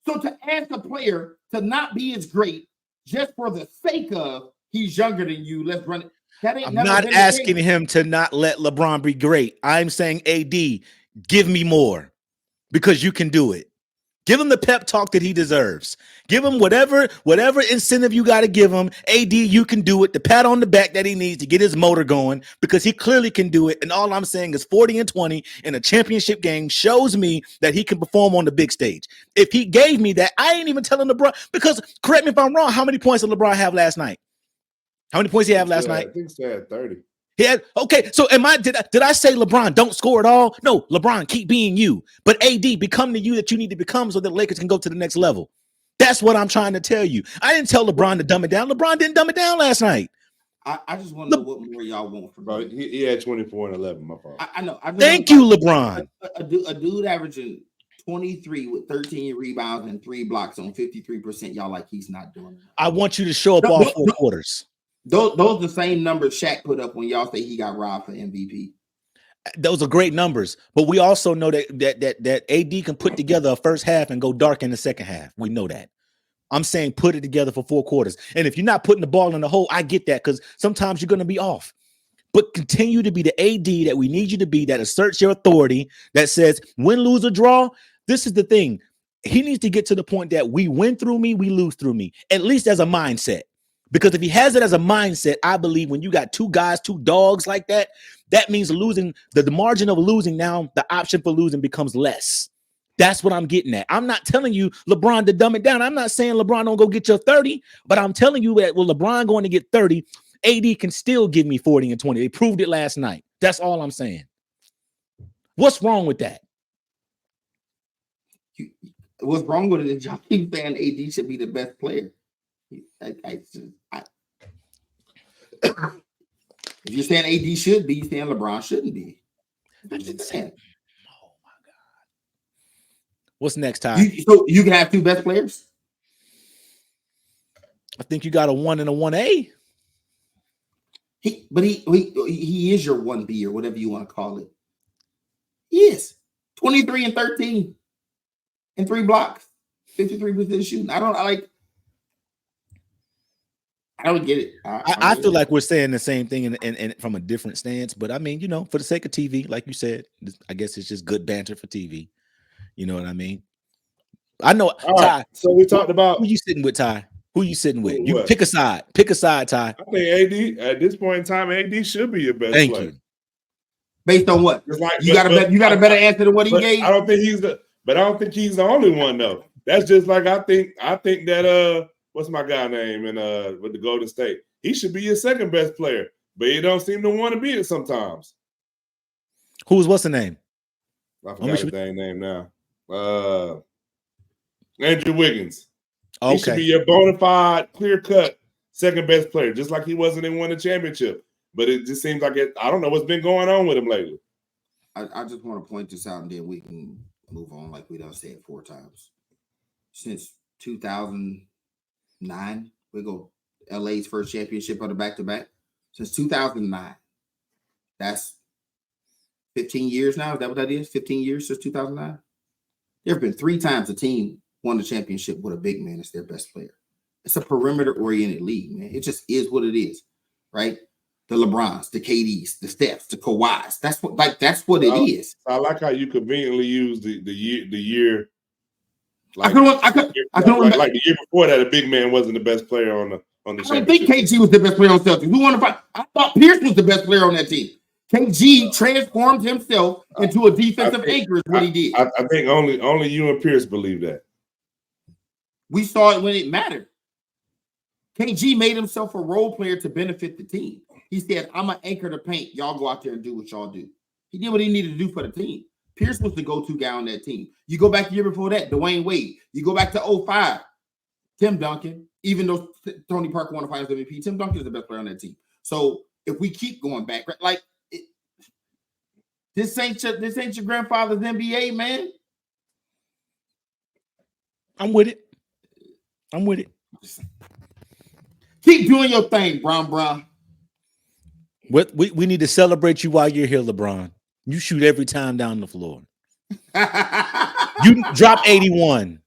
So to ask a player to not be as great just for the sake of he's younger than you, let's run it. I'm not asking him to not let LeBron be great. I'm saying, AD, give me more because you can do it. Give him the pep talk that he deserves. Give him whatever incentive you got to give him. AD, you can do it. The pat on the back that he needs to get his motor going because he clearly can do it. And all I'm saying is 40 and 20 in a championship game shows me that he can perform on the big stage. If he gave me that, I ain't even telling LeBron because, correct me if I'm wrong, how many points did LeBron have last night? How many points did he have last night? I think he had 30. He had, okay, so did I say LeBron don't score at all? No, LeBron, keep being you. But AD, become the you that you need to become so that the Lakers can go to the next level. That's what I'm trying to tell you. I didn't tell LeBron to dumb it down. LeBron didn't dumb it down last night. I just want to know what more y'all want from me. He had 24 and 11, my fault. I know. Thank you, LeBron. A dude averaging 23 with 13 rebounds and 3 blocks on 53%. Y'all like he's not doing it. I want you to show up all 4 quarters. Those are the same numbers Shaq put up when y'all say he got robbed for MVP. Those are great numbers, but we also know that AD can put together a first half and go dark in the second half. We know that. I'm saying put it together for 4 quarters. And if you're not putting the ball in the hole, I get that because sometimes you're going to be off. But continue to be the AD that we need you to be, that asserts your authority, that says win, lose, or draw. This is the thing. He needs to get to the point that we win through me, we lose through me, at least as a mindset. Because if he has it as a mindset, I believe when you got 2 guys, 2 dogs like that, that means losing, the margin of losing now, the option for losing becomes less. That's what I'm getting at. I'm not telling you LeBron to dumb it down. I'm not saying LeBron don't go get your 30, but I'm telling you that LeBron going to get 30, AD can still give me 40 and 20. They proved it last night. That's all I'm saying. What's wrong with that? What's wrong with it is y'all keep saying AD should be the best player. If you're saying AD should be, you're saying LeBron shouldn't be. Oh my God. What's next, Ty? So you can have 2 best players? I think you got a 1 and a 1A. He is your 1B or whatever you want to call it. He is 23 and 13 and 3 blocks, 53% shooting. I don't get it. I feel like we're saying the same thing and from a different stance, but I mean, for the sake of TV, like you said, I guess it's just good banter for TV. You know what I mean? I know. All Ty. Right. So we talked about who you sitting with, Ty. Who you sitting with? You pick a side. Pick a side, Ty. I think AD at this point in time, AD should be your best player. Thank you. Based on what? You got a better answer than what he gave. I don't think he's the only one though. That's just like I think that what's my guy name in with the Golden State? He should be your second best player, but he don't seem to want to be it sometimes. What's the name? I forgot his dang name now. Andrew Wiggins. Okay. He should be your bona fide, clear-cut second best player, just like he wasn't in winning a championship. But it just seems like I don't know what's been going on with him lately. I just want to point this out and then we can move on like we done said 4 times. Since 2009, we go LA's first championship on the back-to-back. Since 2009. That's 15 years now. Is that what that is? 15 years since 2009? There have been 3 times a team won the championship with a big man as their best player. It's a perimeter-oriented league, man. It just is what it is, right? The LeBrons, the KDs, the Stephs, the Kawhis. That's what it is. I like how you conveniently use the year. Like the year before that, a big man wasn't the best player on the championship. I don't think KG was the best player on Celtics. Who won the fight? I thought Pierce was the best player on that team. KG transformed himself into a defensive anchor is what he did. I think only you and Pierce believe that. We saw it when it mattered. KG made himself a role player to benefit the team. He said, I'm an anchor to paint. Y'all go out there and do what y'all do. He did what he needed to do for the team. Pierce was the go-to guy on that team. You go back the year before that, Dwayne Wade. You go back to 2005, Tim Duncan. Even though Tony Parker won the Finals MVP, Tim Duncan is the best player on that team. So if we keep going back, right? Like this ain't your grandfather's NBA, man. I'm with it. Keep doing your thing, Brown. What we need to celebrate you while you're here, LeBron. You shoot every time down the floor. You drop 81.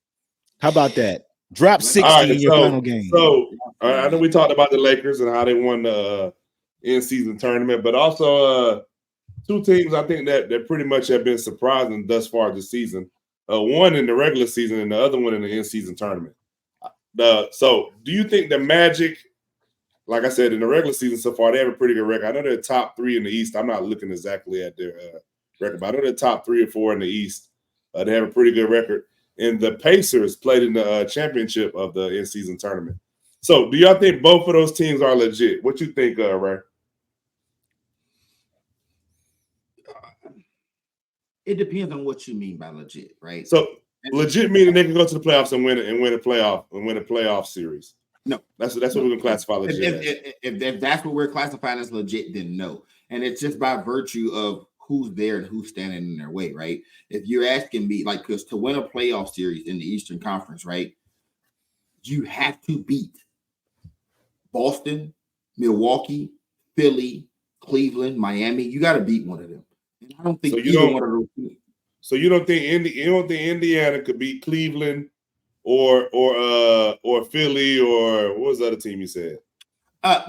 How about that? Drop 60 in your final game. So I know we talked about the Lakers and how they won the in-season tournament, but also two teams I think that pretty much have been surprising thus far this season. One in the regular season and the other one in the in-season tournament. So do you think the Magic, like I said, in the regular season so far, they have a pretty good record? I know they're top 3 in the East. I'm not looking exactly at their record, but I know they're top 3 or 4 in the East. They have a pretty good record. And the Pacers played in the championship of the in-season tournament. So do y'all think both of those teams are legit? What you think, Ray? It depends on what you mean by legit, right? So legit meaning they can go to the playoffs and win a playoff series. No, that's what we're gonna classify legit. If that's what we're classifying as legit, then no. And it's just by virtue of who's there and who's standing in their way, right? If you're asking me, like, because to win a playoff series in the Eastern Conference, right, you have to beat Boston, Milwaukee, Philly, Cleveland, Miami. You got to beat one of them. And I don't think one of those teams. So you don't think Indiana could beat Cleveland or Philly, or what was the other team you said?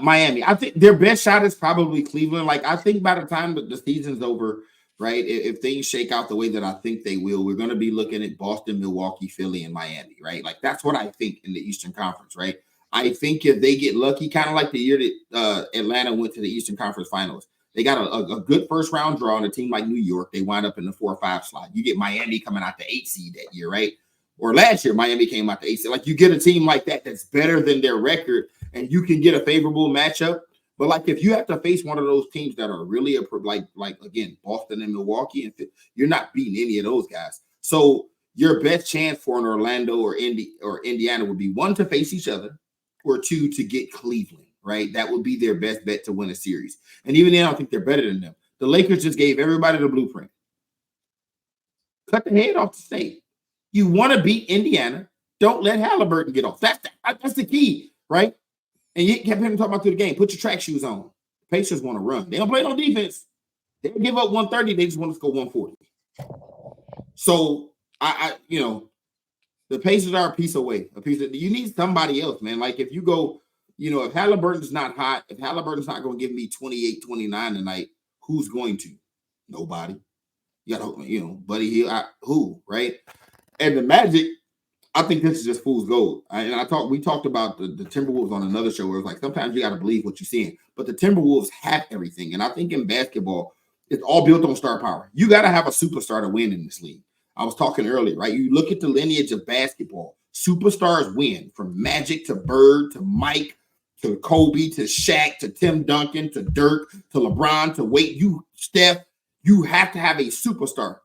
Miami. I think their best shot is probably Cleveland. Like, I think by the time that the season's over, right, if things shake out the way that I think they will, we're going to be looking at Boston, Milwaukee, Philly, and Miami, right? Like, that's what I think in the Eastern Conference, right? I think if they get lucky, kind of like the year that Atlanta went to the Eastern Conference Finals, they got a good first round draw on a team like New York. They wind up in the 4 or 5 slot. You get Miami coming out the 8 seed that year, right? Or last year, Miami came out the 8 seed. Like, you get a team like that that's better than their record, and you can get a favorable matchup. But like, if you have to face one of those teams that are really like again, Boston and Milwaukee, and you're not beating any of those guys. So your best chance for an Orlando or Indiana would be 1, to face each other, or 2, to get Cleveland. Right, that would be their best bet to win a series. And even then, I don't think they're better than them. The Lakers just gave everybody the blueprint. Cut the head off the snake. You want to beat Indiana? Don't let Halliburton get off. That's the key, right? And you kept hearing him talking about through the game. Put your track shoes on. The Pacers want to run. They don't play no defense. They don't give up 130. They just want to score 140. So the Pacers are a piece away. You need somebody else, man. Like, if you go. If Halliburton's not hot, if Halliburton's not going to give me 28, 29 tonight, who's going to? Nobody. You got Buddy Hield, who, right? And the Magic, I think this is just fool's gold. We talked about the Timberwolves on another show where it was like, sometimes you got to believe what you're seeing. But the Timberwolves have everything. And I think in basketball, it's all built on star power. You got to have a superstar to win in this league. I was talking earlier, right? You look at the lineage of basketball. Superstars win, from Magic to Bird to Mike, to Kobe, to Shaq, to Tim Duncan, to Dirk, to LeBron, to Wade, Steph, you have to have a superstar.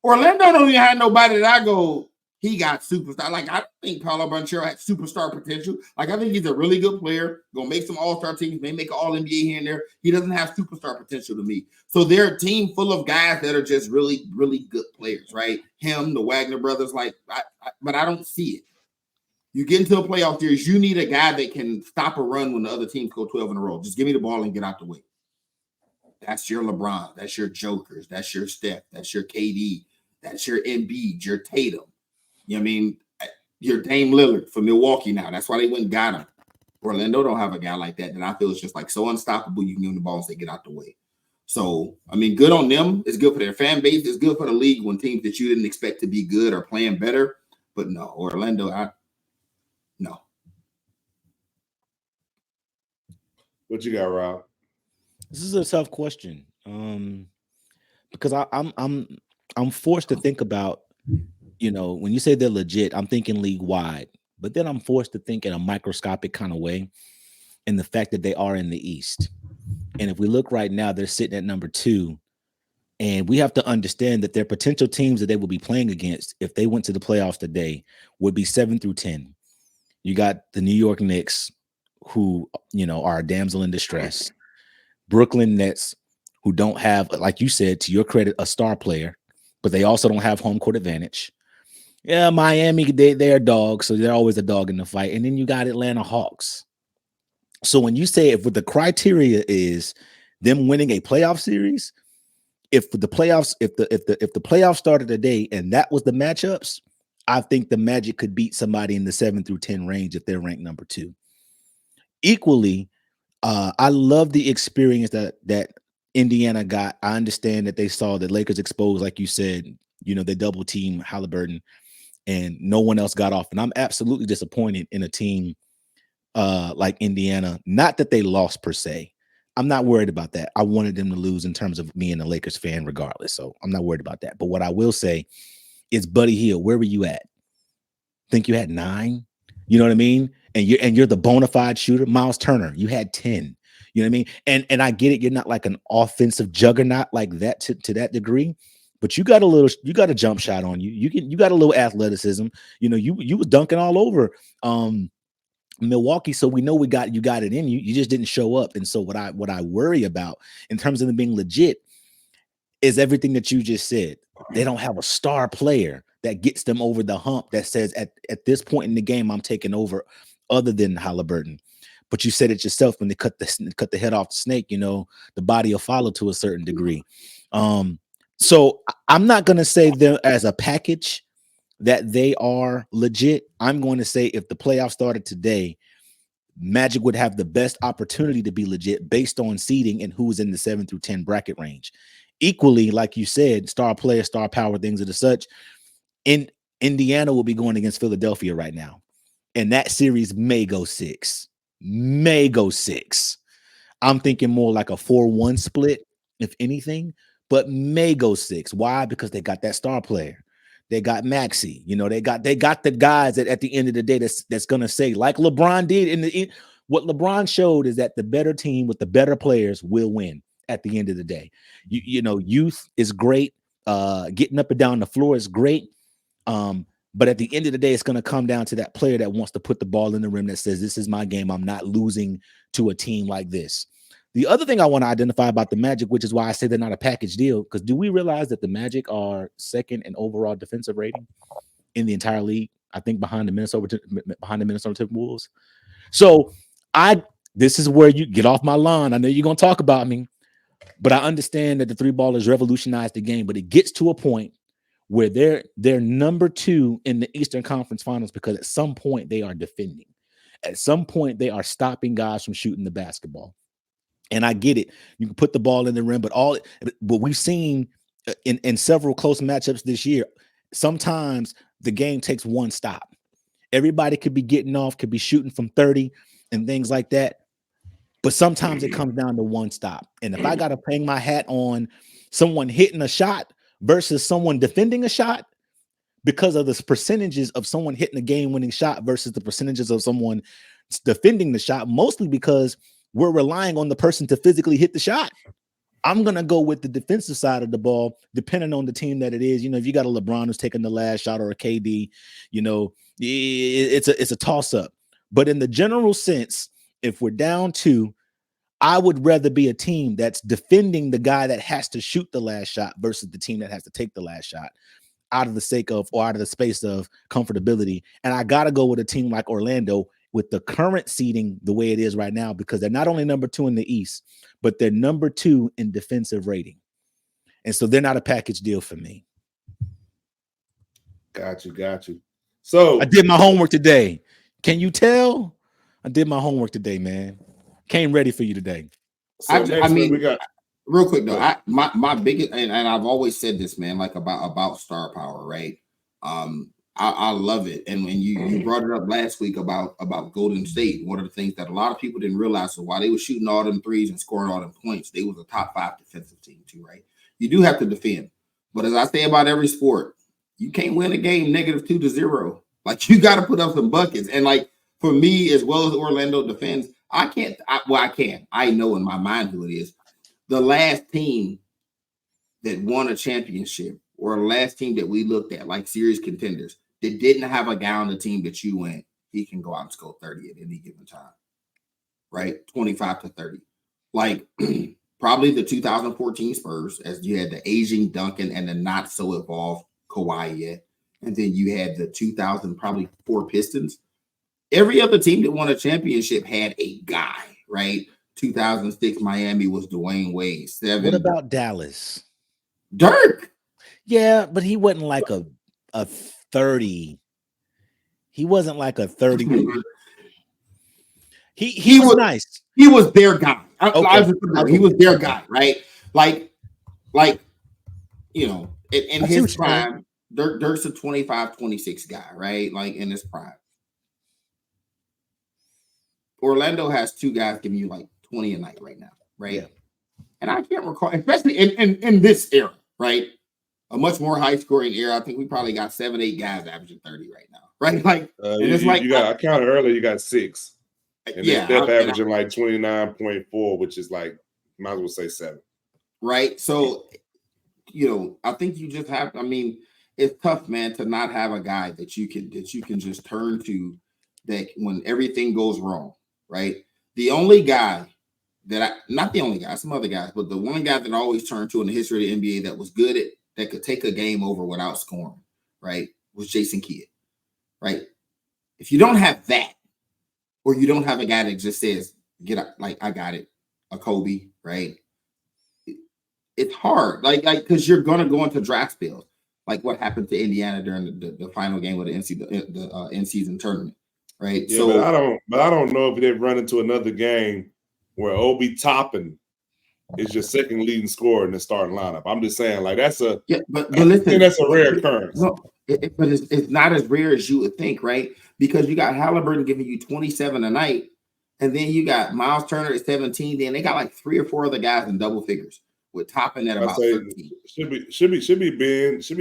Orlando don't even have nobody that I go, he got superstar. Like, I think Paolo Banchero had superstar potential. Like, I think he's a really good player, gonna make some all-star teams, may make an all-NBA here and there. He doesn't have superstar potential to me. So they're a team full of guys that are just really, really good players, right? Him, the Wagner brothers, but I don't see it. You get into a playoff series, you need a guy that can stop a run when the other teams go 12 in a row. Just give me the ball and get out the way. That's your LeBron. That's your Jokers. That's your Steph. That's your KD. That's your Embiid, your Tatum. You know what I mean? Your Dame Lillard for Milwaukee now. That's why they went and got him. Orlando don't have a guy like that I feel is just like so unstoppable. You can give him the ball and say, get out the way. So, I mean, good on them. It's good for their fan base. It's good for the league when teams that you didn't expect to be good are playing better. But no, Orlando, no. What you got, Rob? This is a tough question, because I'm forced to think about, when you say they're legit, I'm thinking league wide, but then I'm forced to think in a microscopic kind of way, in the fact that they are in the East, and if we look right now, they're sitting at number 2, and we have to understand that their potential teams that they will be playing against, if they went to the playoffs today, would be 7 through 10. You got the New York Knicks, who, are a damsel in distress. Brooklyn Nets, who don't have, like you said, to your credit, a star player, but they also don't have home court advantage. Yeah, Miami, they're dogs, so they're always a dog in the fight. And then you got Atlanta Hawks. So when you say if what the criteria is them winning a playoff series, if the playoffs started today and that was the matchups, I think the Magic could beat somebody in the 7 through 10 range if they're ranked number 2. Equally, I love the experience that Indiana got. I understand that they saw the Lakers exposed, like you said, they double team Halliburton and no one else got off. And I'm absolutely disappointed in a team like Indiana. Not that they lost per se. I'm not worried about that. I wanted them to lose in terms of me and a Lakers fan regardless. So I'm not worried about that. But what I will say is, Buddy Hield, where were you at? Think you had 9? You know what I mean? And you're the bona fide shooter. Miles Turner, you had 10. You know what I mean? And I get it. You're not like an offensive juggernaut like that to that degree, but you got a jump shot on you. You got a little athleticism. You was dunking all over Milwaukee, so we know you got it in you. You just didn't show up. And so what I worry about in terms of them being legit is everything that you just said. They don't have a star player that gets them over the hump that says at this point in the game I'm taking over, other than Halliburton. But you said it yourself, when they cut the head off the snake, the body will follow to a certain degree. So I'm not going to say them as a package that they are legit. I'm going to say if the playoffs started today, Magic would have the best opportunity to be legit based on seeding and who's in the 7 through 10 bracket range. Equally, like you said, star player, star power, things of the such. In Indiana will be going against Philadelphia right now, and that series may go 6. I'm thinking more like a 4-1 split, if anything, but may go 6. Why? Because they got that star player. They got Maxey. They got the guys that at the end of the day that's gonna say, like LeBron did what LeBron showed is that the better team with the better players will win at the end of the day. Youth is great. Getting up and down the floor is great. But at the end of the day, it's going to come down to that player that wants to put the ball in the rim, that says, this is my game. I'm not losing to a team like this. The other thing I want to identify about the Magic, which is why I say they're not a package deal, because do we realize that the Magic are second in overall defensive rating in the entire league? I think behind the Minnesota Timberwolves. So this is where you get off my lawn. I know you're going to talk about me, but I understand that the 3-ball has revolutionized the game, but it gets to a point where they're number 2 in the Eastern Conference Finals because at some point they are defending. At some point they are stopping guys from shooting the basketball. And I get it. You can put the ball in the rim, but we've seen in several close matchups this year, sometimes the game takes one stop. Everybody could be getting off, could be shooting from 30 and things like that. But sometimes it comes down to one stop. And if I got to hang my hat on someone hitting a shot versus someone defending a shot, because of the percentages of someone hitting a game-winning shot versus the percentages of someone defending the shot, mostly because we're relying on the person to physically hit the shot, I'm going to go with the defensive side of the ball, depending on the team that it is. If you got a LeBron who's taking the last shot or a KD, it's a toss-up. But in the general sense, if we're down 2, I would rather be a team that's defending the guy that has to shoot the last shot versus the team that has to take the last shot, out of the sake of, or out of the space of comfortability. And I got to go with a team like Orlando with the current seeding the way it is right now, because they're not only number 2 in the East, but they're number 2 in defensive rating. And so they're not a package deal for me. Got you. So I did my homework today. Can you tell? I did my homework today, man. Came ready for you today. So we got real quick though. My biggest, and I've always said this, man, like about star power, right? I love it. And when you brought it up last week about Golden State, one of the things that a lot of people didn't realize is while they were shooting all them threes and scoring all them points, they was a top 5 defensive team too, right? You do have to defend, but as I say about every sport, you can't win a game -2-0. Like, you got to put up some buckets. And like, for me, as well as Orlando defends, I can. I know in my mind who it is. The last team that won a championship, or the last team that we looked at like serious contenders, that didn't have a guy on the team that you went, he can go out and score 30 at any given time, right? 25 to 30. Like, probably the 2014 Spurs, as you had the aging Duncan and the not so evolved Kawhi yet. And then you had the 2000 probably 4 Pistons. Every other team that won a championship had a guy, right? 2006 Miami was Dwayne Wade. What about Dallas? Dirk. Yeah, but he wasn't like a 30. He wasn't like a 30. He was nice. He was their guy. He was their guy, right? Like you know, in his prime, Dirk's a 25, 26 guy, right? Like in his prime. Orlando has 2 guys giving you like 20 a night right now, right? Yeah. And I can't recall, especially in this era, right? A much more high scoring era. I think we probably got 7, 8 guys averaging 30 right now, right? Like, I counted earlier. You got 6, and yeah, Steph averaging like 29.4, which is like might as well say 7, right? So, you know, I think you just have. I mean, it's tough, man, to not have a guy that you can just turn to that when everything goes wrong, right? The only guy not the only guy, some other guys, but the one guy that I always turn to in the history of the NBA that was good at that could take a game over without scoring, right, was Jason Kidd, right? If you don't have that, or you don't have a guy that just says, get up, like, I got it, a Kobe, right? It's hard, like, because you're going to go into draft spells, like what happened to Indiana during the final game of the in-season tournament, right? Yeah, so, but I don't know if they've run into another game where Obi Toppin is your second leading scorer in the starting lineup. I'm just saying, like, that's a but listen, that's a rare occurrence. No, but it's not as rare as you would think, right? Because you got Halliburton giving you 27 a night, and then you got Miles Turner at 17. Then they got like 3 or 4 other guys in double figures with Toppin at about 13. Should be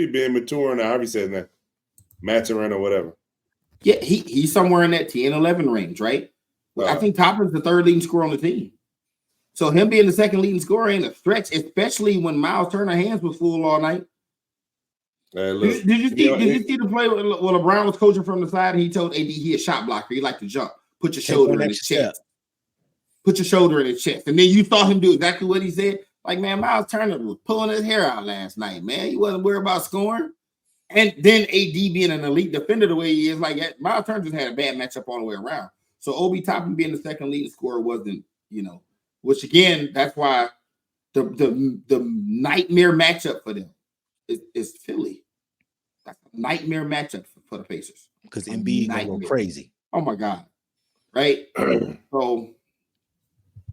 being mature now. However you said that, Maturin or whatever. Yeah, he's somewhere in that 10-11 range, right? I think Toppin's the 3rd leading scorer on the team. So him being the 2nd leading scorer ain't a stretch, especially when Miles Turner's hands was full all night. Hey, look, did you see the play when LeBron was coaching from the side? And he told AD he a shot blocker. He liked to jump. Put your shoulder in his chest. Put your shoulder in his chest. And then you saw him do exactly what he said. Like, man, Miles Turner was pulling his hair out last night, man. He wasn't worried about scoring. And then AD being an elite defender the way he is, like, Miles Turner just had a bad matchup all the way around. So Obi Toppin being the 2nd leading scorer wasn't, you know, which again, that's why the nightmare matchup for them is Philly. That's a nightmare matchup for the Pacers. Because Embiid gonna go crazy. Oh my God. Right? So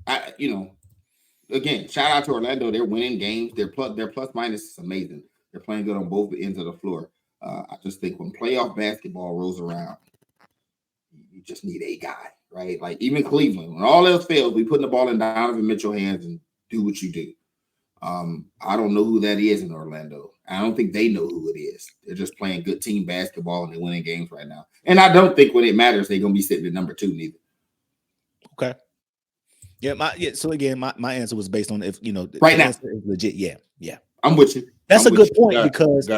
again, shout out to Orlando. They're winning games. Their plus minus is amazing. They're playing good on both ends of the floor. I just think when playoff basketball rolls around, you just need a guy, right? Like even Cleveland, when all else fails, we put the ball in Donovan Mitchell hands and do what you do. I don't know who that is in Orlando. I don't think they know who it is. They're just playing good team basketball and they're winning games right now. And I don't think when it matters, they're gonna be sitting at number 2 neither. Okay. Yeah, so again, my answer was based on if right now is legit. Yeah. I'm with you. That's a good point because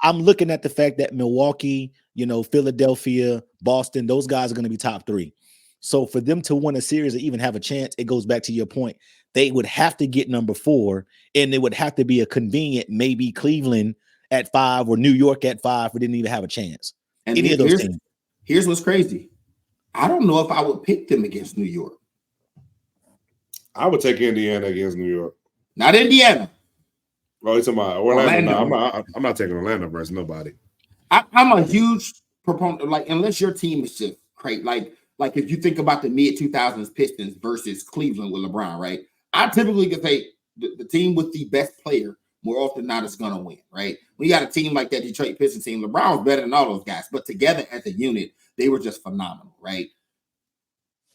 I'm looking at the fact that Milwaukee, Philadelphia, Boston, those guys are going to be top 3. So for them to win a series or even have a chance, it goes back to your point. They would have to get number 4, and it would have to be a convenient, maybe Cleveland at 5 or New York at 5 for didn't even have a chance. And any of those teams. Here's what's crazy. I don't know if I would pick them against New York. I would take Indiana against New York. Not Indiana. Oh, it's about Orlando. No, I'm not taking Orlando versus nobody. I'm a huge proponent, like, unless your team is just great. Like if you think about the mid-2000s Pistons versus Cleveland with LeBron, right? I typically could say the team with the best player more often than not is going to win, right? When you got a team like that Detroit Pistons team, LeBron was better than all those guys, but together as a unit, they were just phenomenal, right?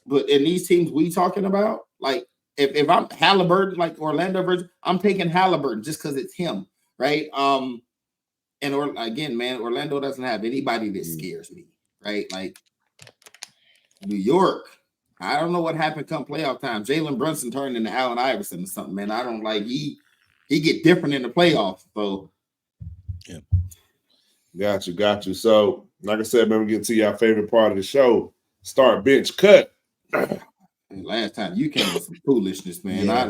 But in these teams we talking about, like, if I'm Halliburton, like Orlando version, I'm taking Halliburton just because it's him, right? Again, man, Orlando doesn't have anybody that scares me, right? Like New York, I don't know what happened come playoff time. Jalen Brunson turned into Allen Iverson or something, man. I don't like he get different in the playoffs. So yeah, got you. So, like I said, man, we get to your favorite part of the show. Start bench cut. Last time you came with some foolishness, man. Yeah.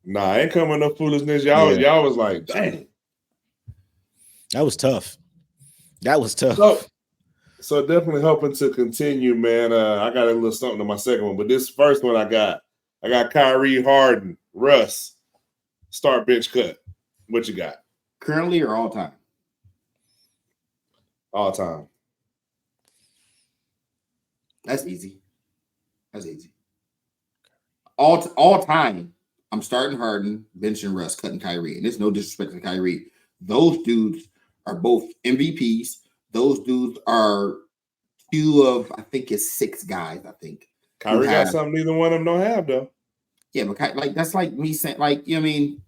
Nah, ain't coming no foolishness. Y'all was like, dang. That was tough. That was tough. So definitely hoping to continue, man. I got a little something to my second one, but this first one I got Kyrie, Harden, Russ, start bench cut. What you got? Currently or all time? All time. That's easy. All time, I'm starting Harden, benching Russ, cutting Kyrie. And there's no disrespect to Kyrie. Those dudes are both MVPs. Those dudes are two of, I think it's 6 guys, I think. Kyrie got something neither one of them don't have, though. Yeah, but like that's like me saying, like, you know what I mean?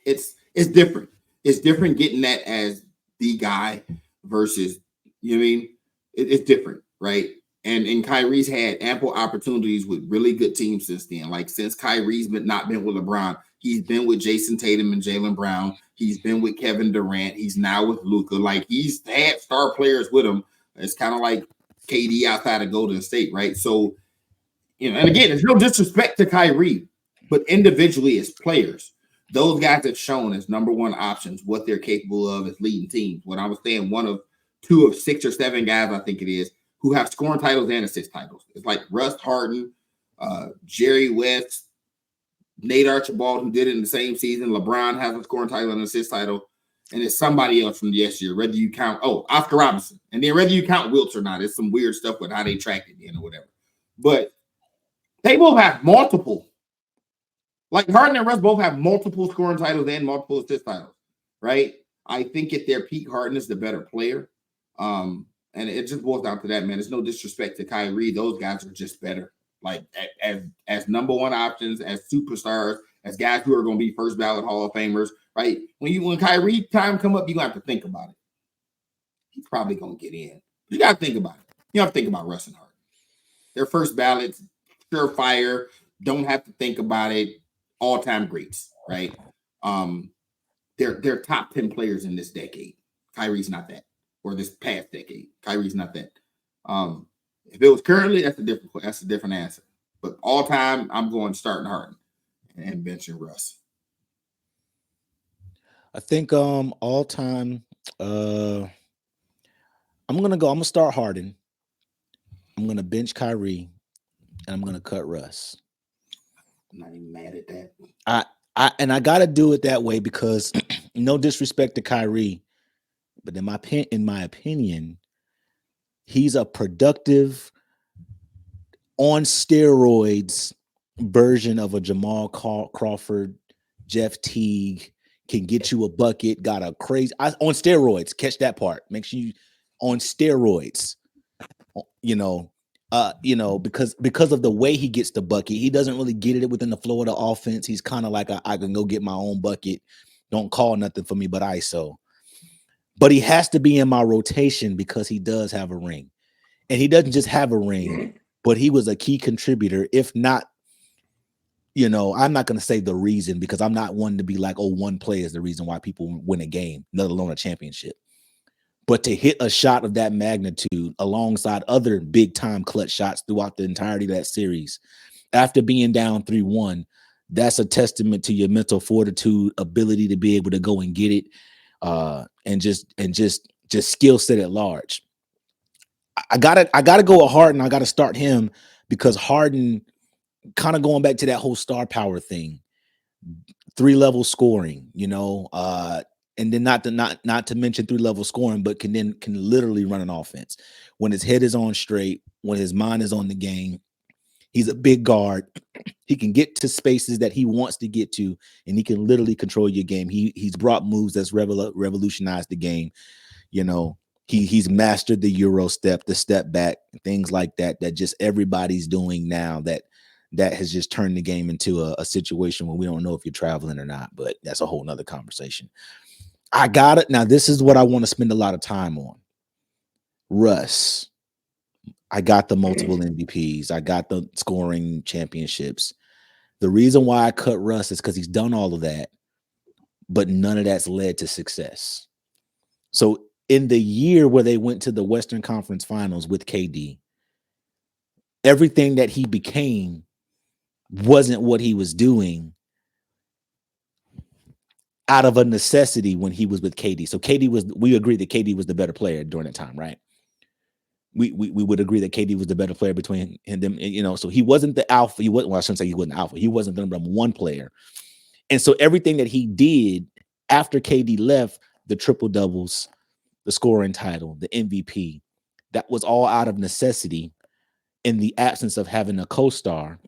It's different. It's different getting that as the guy versus, you know what I mean? It's different, right? And Kyrie's had ample opportunities with really good teams since then. Like, since Kyrie's not been with LeBron, he's been with Jason Tatum and Jaylen Brown. He's been with Kevin Durant. He's now with Luka. Like, he's had star players with him. It's kind of like KD outside of Golden State, right? So, you know, and again, there's no disrespect to Kyrie, but individually as players, those guys have shown as number one options what they're capable of as leading teams. When I was saying one of 2 of 6 or 7 guys, I think it is, who have scoring titles and assist titles. It's like Russ Harden, Jerry West, Nate Archibald, who did it in the same season. LeBron has a scoring title and assist title. And it's somebody else from yesteryear, whether you count, Oscar Robinson. And then whether you count Wilts or not, it's some weird stuff with how they tracked it in or whatever. But they both have multiple. Like, Harden and Russ both have multiple scoring titles and multiple assist titles, right? I think at their peak, Harden is the better player. And it just boils down to that, man. There's no disrespect to Kyrie. Those guys are just better. Like, as number one options, as superstars, as guys who are going to be first ballot Hall of Famers, right? When Kyrie time come up, you got to think about it. He's probably going to get in. You got to think about it. You have to think about Russ and Harden. They're first ballots, surefire, don't have to think about it. All-time greats, right? They're top 10 players in this decade. Kyrie's not that. Or this past decade. Kyrie's not that. If it was currently, that's a different answer. But all time, I'm going starting Harden and benching Russ. I think all time, I'm gonna start Harden. I'm gonna bench Kyrie, and I'm gonna cut Russ. I'm not even mad at that. I gotta do it that way because no disrespect to Kyrie, but in my opinion, he's a productive, on steroids version of a Jamal Crawford, Jeff Teague, can get you a bucket, got a crazy on steroids. Catch that part. Make sure you on steroids. Because of the way he gets the bucket, he doesn't really get it within the flow of the offense. He's kind of like I can go get my own bucket. Don't call nothing for me but ISO. But he has to be in my rotation because he does have a ring. And he doesn't just have a ring, but he was a key contributor. If not, I'm not going to say the reason because I'm not one to be like, one play is the reason why people win a game, let alone a championship. But to hit a shot of that magnitude alongside other big-time clutch shots throughout the entirety of that series, after being down 3-1, that's a testament to your mental fortitude, ability to be able to go and get it, and just skill set at large. I gotta go with Harden. I gotta start him because Harden, kind of going back to that whole star power thing, 3-level scoring, and then not to mention 3-level scoring, but can literally run an offense when his head is on straight, when his mind is on the game. He's a big guard. He can get to spaces that he wants to get to, and he can literally control your game. He's brought moves that's revolutionized the game. He's mastered the Euro step, the step back, things like that just everybody's doing now that has just turned the game into a situation where we don't know if you're traveling or not, but that's a whole nother conversation. I got it. Now, this is what I want to spend a lot of time on. Russ. I got the multiple MVPs. I got the scoring championships. The reason why I cut Russ is because he's done all of that, but none of that's led to success. So in the year where they went to the Western Conference Finals with KD, everything that he became wasn't what he was doing out of a necessity when he was with KD. So we agreed that KD was the better player during that time, right? We would agree that KD was the better player between him and them, so he wasn't the alpha. I shouldn't say he wasn't the alpha. He wasn't the number one player. And so everything that he did after KD left, the triple doubles, the scoring title, the MVP, that was all out of necessity in the absence of having a co-star,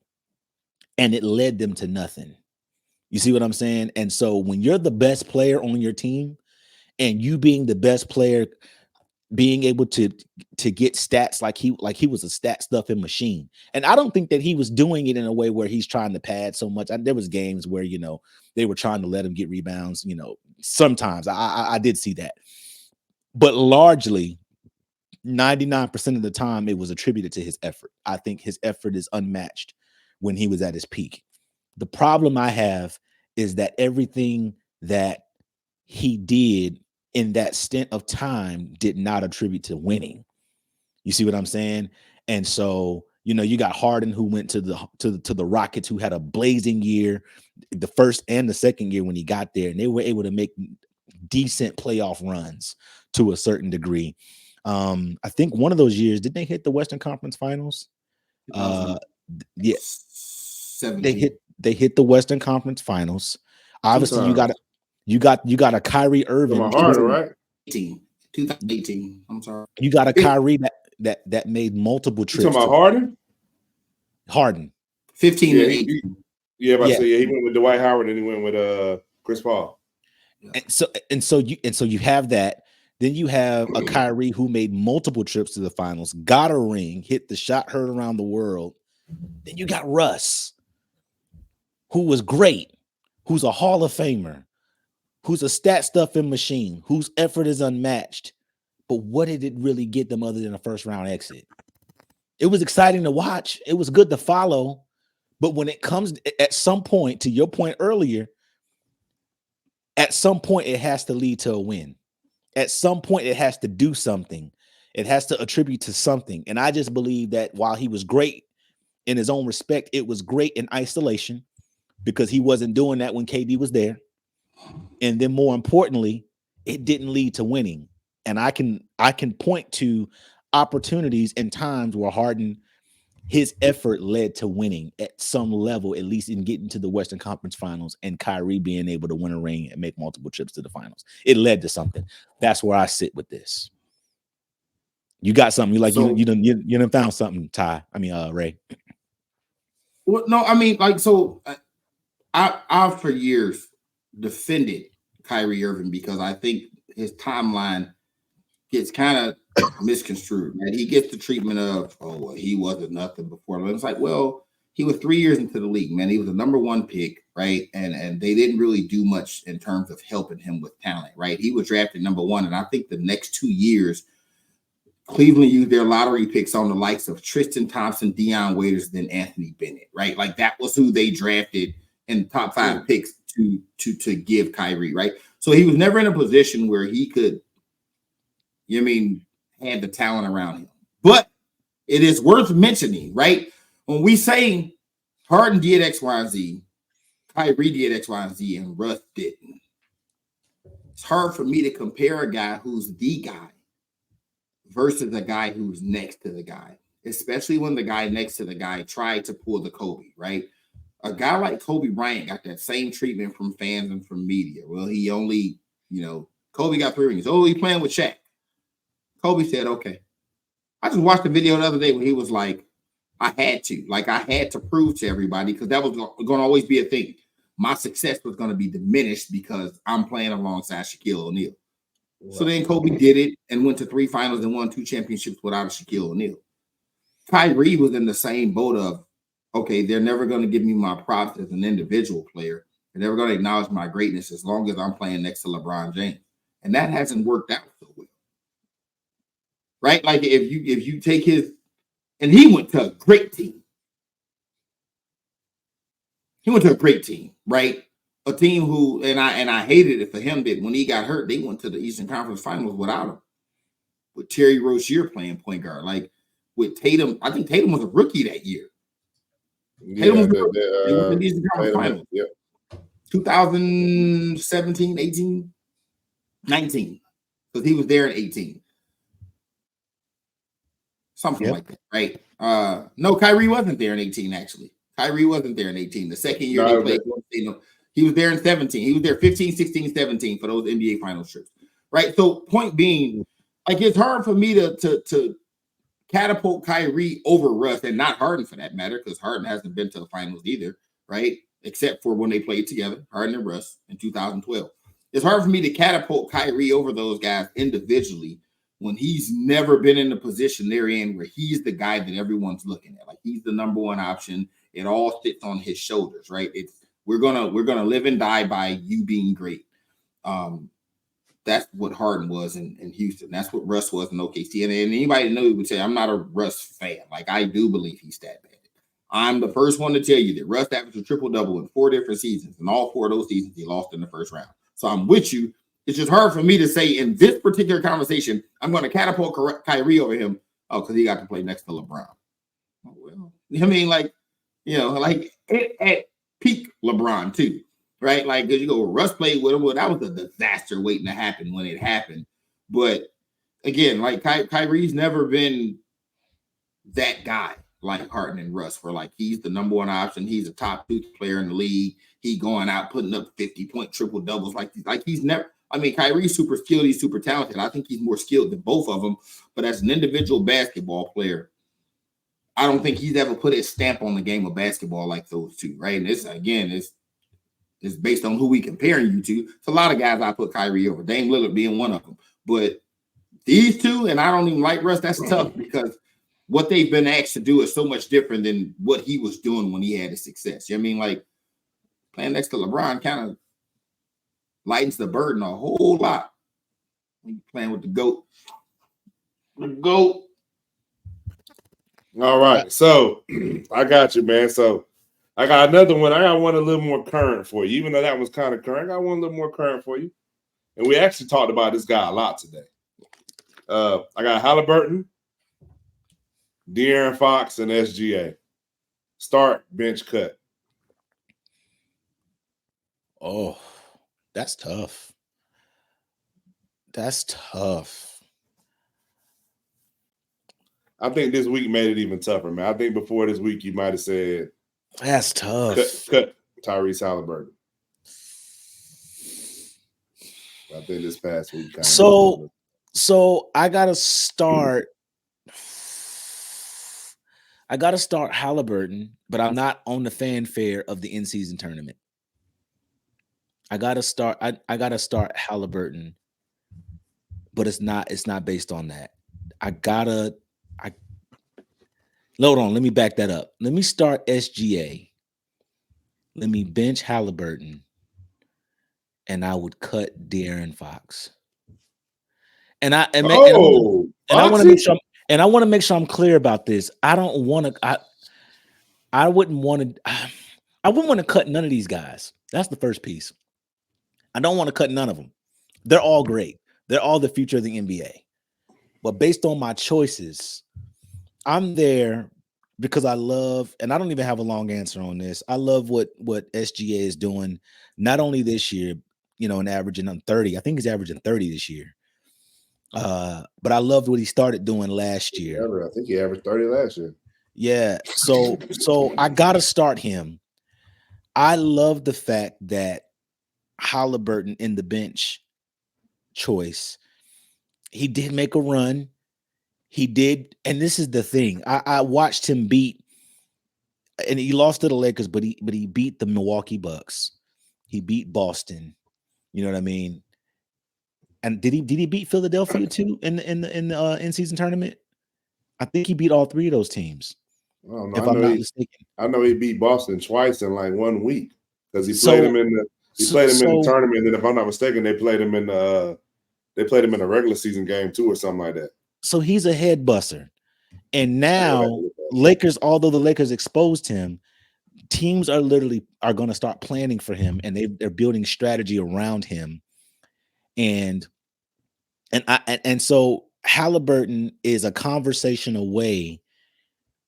and it led them to nothing. You see what I'm saying? And so when you're the best player on your team, and you being the best player, being able to get stats like he was a stat stuffing machine. And I don't think that he was doing it in a way where he's trying to pad so much. There was games where, they were trying to let him get rebounds, sometimes I did see that. But largely, 99% of the time, it was attributed to his effort. I think his effort is unmatched when he was at his peak. The problem I have is that everything that he did in that stint of time did not attribute to winning. You see what I'm saying? And so, you got Harden, who went to the Rockets, who had a blazing year, the first and the second year when he got there, and they were able to make decent playoff runs to a certain degree. I think one of those years, did they hit the Western Conference Finals? Yeah, 17. they hit the Western Conference Finals. Obviously, you got a Kyrie Irving. Harden, right? 2018. I'm sorry. You got a Kyrie that made multiple trips. You talking about Harden? Harden. 15 and 18. He went with Dwight Howard and he went with Chris Paul. And so you have that. Then you have a Kyrie who made multiple trips to the finals, got a ring, hit the shot heard around the world. Then you got Russ, who was great, who's a Hall of Famer, who's a stat stuffing machine, whose effort is unmatched. But what did it really get them other than a first round exit? It was exciting to watch. It was good to follow. But when it comes at some point, to your point earlier, at some point it has to lead to a win. At some point it has to do something. It has to attribute to something. And I just believe that while he was great in his own respect, it was great in isolation because he wasn't doing that when KD was there. And then more importantly, it didn't lead to winning. And I can point to opportunities and times where Harden, his effort led to winning at some level, at least in getting to the Western Conference Finals, and Kyrie being able to win a ring and make multiple trips to the finals. It led to something. That's where I sit with this. You got something you done found something, Ty. I mean, Ray. Well, no, I mean, I've for years defended Kyrie Irving because I think his timeline gets kind of misconstrued. Right? He gets the treatment of, he wasn't nothing before. And it's like, well, he was 3 years into the league, man. He was a number one pick, right? And they didn't really do much in terms of helping him with talent, right? He was drafted number one. And I think the next 2 years, Cleveland used their lottery picks on the likes of Tristan Thompson, Dion Waiters, then Anthony Bennett, right? Like that was who they drafted in the top 5 picks to give Kyrie, right? So he was never in a position where he could, had the talent around him. But it is worth mentioning, right? When we say Harden did X, Y, and Z, Kyrie did X, Y, and Z, and Russ didn't. It's hard for me to compare a guy who's the guy versus a guy who's next to the guy, especially when the guy next to the guy tried to pull the Kobe, right? A guy like Kobe Bryant got that same treatment from fans and from media. Well, he only, Kobe got 3 rings. Oh, he playing with Shaq. Kobe said, okay. I just watched the video the other day when he was like, I had to prove to everybody because that was going to always be a thing. My success was going to be diminished because I'm playing alongside Shaquille O'Neal. Wow. So then Kobe did it and went to 3 finals and won 2 championships without a Shaquille O'Neal. Kyrie was in the same boat of, okay, they're never going to give me my props as an individual player. They're never going to acknowledge my greatness as long as I'm playing next to LeBron James. And that hasn't worked out so well. Right? Like if you take his, and he went to a great team. He went to a great team, right? A team who, and I hated it for him that when he got hurt, they went to the Eastern Conference Finals without him. With Terry Rozier playing point guard. Like with Tatum, I think Tatum was a rookie that year. Yeah, Tatum was the Eastern Conference Finals. Yep. 2017, 18, 19. Because he was there in 18. Something like that, right? No, Kyrie wasn't there in 18, actually. Kyrie wasn't there in 18. The second year they played, he was there in 17. He was there 15, 16, 17 for those NBA Finals trips, right? So, point being, like, it's hard for me to catapult Kyrie over Russ, and not Harden for that matter, because Harden hasn't been to the finals either, right? Except for when they played together, Harden and Russ in 2012. It's hard for me to catapult Kyrie over those guys individually when he's never been in the position they're in where he's the guy that everyone's looking at. Like, he's the number one option. It all sits on his shoulders, right? We're gonna live and die by you being great. That's what Harden was in Houston. That's what Russ was in OKC. And anybody that knows would say, I'm not a Russ fan. Like, I do believe he's that bad. I'm the first one to tell you that Russ averaged a triple-double in 4 different seasons. And all 4 of those seasons, he lost in the first round. So I'm with you. It's just hard for me to say in this particular conversation, I'm going to catapult Kyrie over him. Oh, because he got to play next to LeBron. Oh, well, I mean, like, like at peak LeBron, too. Right, like, because you go, Russ played with him. Well, that was a disaster waiting to happen when it happened. But again, like, Kyrie's never been that guy like Harden and Russ, where, like, he's the number one option. He's a top 2 player in the league. He going out putting up 50-point triple doubles. Like he's never. I mean, Kyrie's super skilled. He's super talented. I think he's more skilled than both of them. But as an individual basketball player, I don't think he's ever put his stamp on the game of basketball like those two. Right, and it's based on who we comparing you to. It's a lot of guys I put Kyrie over, Dame Lillard being one of them. But these two, and I don't even like Russ, that's tough because what they've been asked to do is so much different than what he was doing when he had his success. You know what I mean? Like, playing next to LeBron kind of lightens the burden a whole lot when you're playing with the GOAT. The GOAT. All right. So I got you, man. So I got another one. I got one a little more current for you, even though that was kind of current. I got one a little more current for you. And we actually talked about this guy a lot today. I got Halliburton, De'Aaron Fox, and SGA. Start, bench, cut. Oh, that's tough. That's tough. I think this week made it even tougher, man. I think before this week, you might have said, that's tough. Cut Tyrese Halliburton. I think this past week. So I gotta start. I gotta start Halliburton, but I'm not on the fanfare of the in-season tournament. I gotta start. I gotta start Halliburton, but it's not based on that. Hold on, let me back that up. Let me start SGA. Let me bench Halliburton, and I would cut De'Aaron Fox. And I want to make sure I'm clear about this. I don't want to. I wouldn't want to. I wouldn't want to cut none of these guys. That's the first piece. I don't want to cut none of them. They're all great. They're all the future of the NBA. But based on my choices, I'm there because I love, and I don't even have a long answer on this. I love what SGA is doing, not only this year, and averaging on 30. I think he's averaging 30 this year. But I loved what he started doing last year. I think he averaged 30 last year. Yeah. So I gotta start him. I love the fact that Halliburton in the bench choice, he did make a run. He did, and this is the thing. I watched him beat, and he lost to the Lakers, but he beat the Milwaukee Bucks. He beat Boston. You know what I mean? And did he beat Philadelphia too in the in-season tournament? I think he beat all 3 of those teams. Well, if I'm not mistaken. I know he beat Boston twice in like 1 week because he played him in the tournament, and if I'm not mistaken, they played him in the regular season game too, or something like that. So he's a head buster. And now Lakers, although the Lakers exposed him, teams are going to start planning for him, and they're building strategy around him. And so Halliburton is a conversation away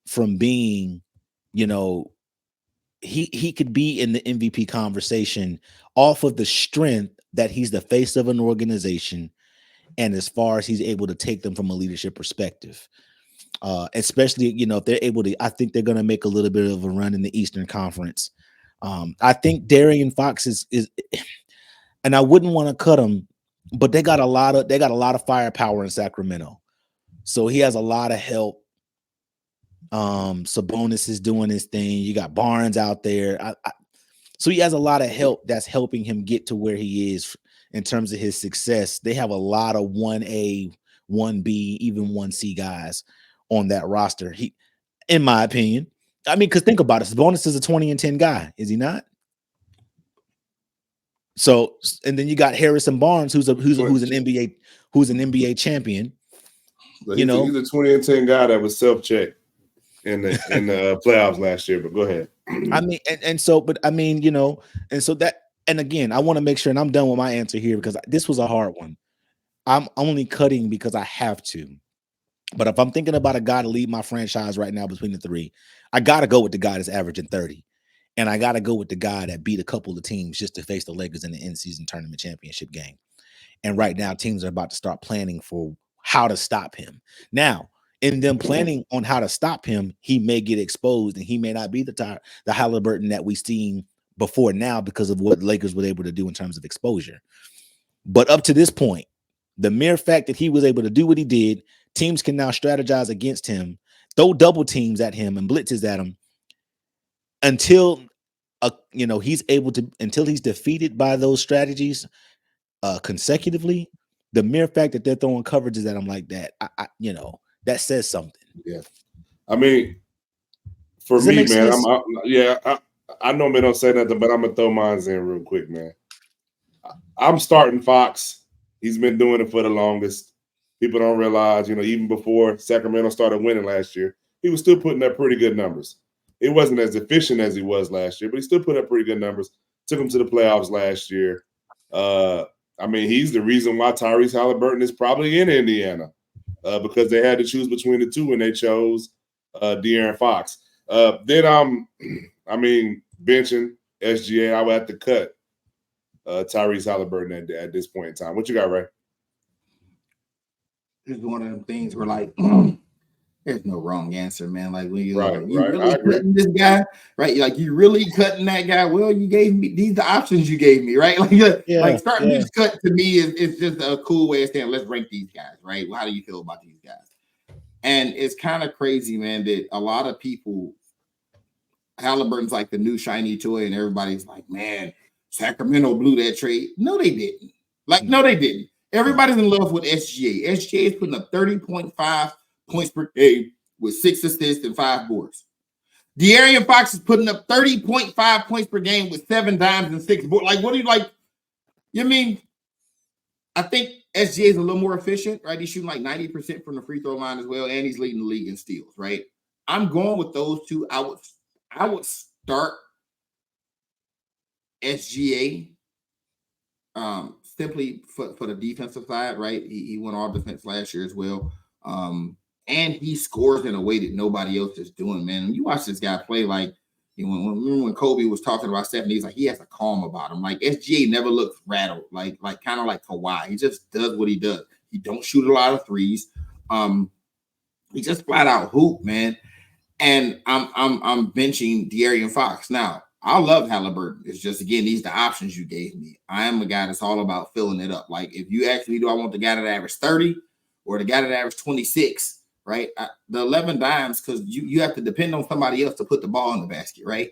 from being, he could be in the MVP conversation off of the strength that he's the face of an organization, and as far as he's able to take them from a leadership perspective. Especially, if they're able to, I think they're going to make a little bit of a run in the Eastern Conference. I think Darian Fox is, and I wouldn't want to cut him, but they got a lot of firepower in Sacramento, so he has a lot of help. Sabonis is doing his thing. You got Barnes out there, so he has a lot of help that's helping him get to where he is in terms of his success. They have a lot of 1A, 1B, even 1C guys on that roster. In my opinion, I mean, because think about it, Sabonis is a 20-10 guy, is he not? So, and then you got Harrison Barnes, who's an NBA champion. He's a 20-10 guy that was self-checked in the playoffs last year. But go ahead. I mean, and so that, and again, I want to make sure, and I'm done with my answer here because this was a hard one. I'm only cutting because I have to. But if I'm thinking about a guy to lead my franchise right now between the three, I got to go with the guy that's averaging 30. And I got to go with the guy that beat a couple of teams just to face the Lakers in the in-season tournament championship game. And right now, teams are about to start planning for how to stop him. Now, in them planning on how to stop him, he may get exposed and he may not be the Halliburton that we've seen before now because of what the Lakers were able to do in terms of exposure. But up to this point, the mere fact that he was able to do what he did, teams can now strategize against him, throw double teams at him and blitzes at him until he's able to, until he's defeated by those strategies consecutively. The mere fact that they're throwing coverages at him like that, that says something. Yeah, I mean, for me, man, I know men don't say nothing, but I'm gonna throw mine in real quick, man. I'm starting Fox. He's been doing it for the longest. People don't realize, even before Sacramento started winning last year, he was still putting up pretty good numbers. It wasn't as efficient as he was last year, but he still put up pretty good numbers. Took him to the playoffs last year. I mean, he's the reason why Tyrese Halliburton is probably in Indiana because they had to choose between the two, and they chose De'Aaron Fox. Then benching SGA, I would have to cut Tyrese Halliburton at this point in time. What you got, Ray? It's one of them things where there's no wrong answer, man. Like when you right. really cutting this guy, right? Like you really cutting that guy. Well, you gave me these the options you gave me, right? Starting this cut to me is just a cool way of saying let's rank these guys, right? How do you feel about these guys? And it's kind of crazy, man, that a lot of people, Halliburton's like the new shiny toy, and everybody's like, man, Sacramento blew that trade. No, they didn't. No, they didn't. Everybody's in love with SGA. SGA is putting up 30.5 points per game with 6 assists and 5 boards. De'Aaron Fox is putting up 30.5 points per game with 7 dimes and 6 boards. What do you like? You mean, I think SGA is a little more efficient, right? He's shooting 90% from the free throw line as well, and he's leading the league in steals, right? I'm going with those two. I would start SGA simply for the defensive side, right? He won all defense last year as well. And he scores in a way that nobody else is doing, man. When you watch this guy play, when Kobe was talking about 70s, he has a calm about him. SGA never looks rattled, kind of like Kawhi. He just does what he does. He don't shoot a lot of threes. He just flat out hoop, man. And I'm benching De'Aaron Fox. Now, I love Halliburton. It's just, again, these are the options you gave me. I am a guy that's all about filling it up. If you ask me, do I want the guy that average 30 or the guy that average 26, right? The 11 dimes, because you have to depend on somebody else to put the ball in the basket, right?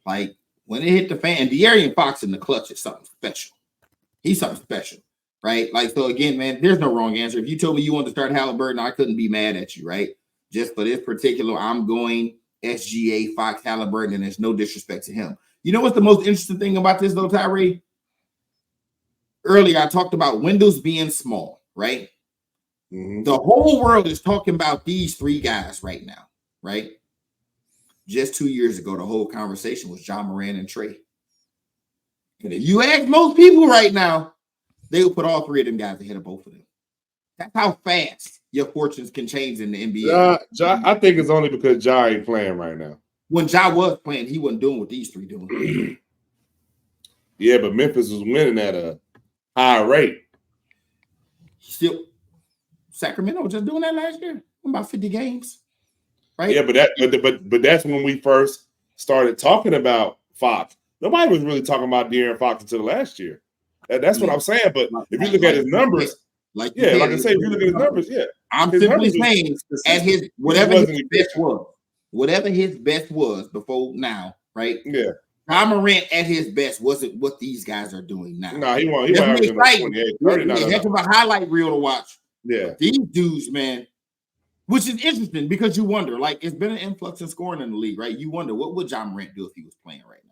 When it hit the fan, De'Aaron Fox in the clutch is something special. He's something special, right? So again, man, there's no wrong answer. If you told me you wanted to start Halliburton, I couldn't be mad at you, right? Just for this particular, I'm going SGA, Fox, Halliburton, and there's no disrespect to him. You know what's the most interesting thing about this, though, Tyree? Earlier, I talked about windows being small, right? Mm-hmm. The whole world is talking about these 3 guys right now, right? Just 2 years ago, the whole conversation was John Moran and Trey. And if you ask most people right now, they will put all 3 of them guys ahead of both of them. That's how fast your fortunes can change in the NBA. I think it's only because Ja ain't playing right now. when Ja was playing, he wasn't doing what these three doing. Yeah, but Memphis was winning at a high rate. Still, Sacramento was just doing that last year, about 50 games, right? Yeah, but that's when we first started talking about Fox. Nobody was really talking about De'Aaron Fox until last year. That's what I'm saying. But if you look at his numbers, like I say, if you look at his numbers, I'm simply saying at his whatever his best was before now, right? Yeah. Ja Morant at his best wasn't what these guys are doing now. No, he won't averaging 28, 30. Heck of a highlight reel to watch. Yeah. But these dudes, man, which is interesting because you wonder, like, it's been an influx in scoring in the league, right? You wonder what would Ja Morant do if he was playing right now.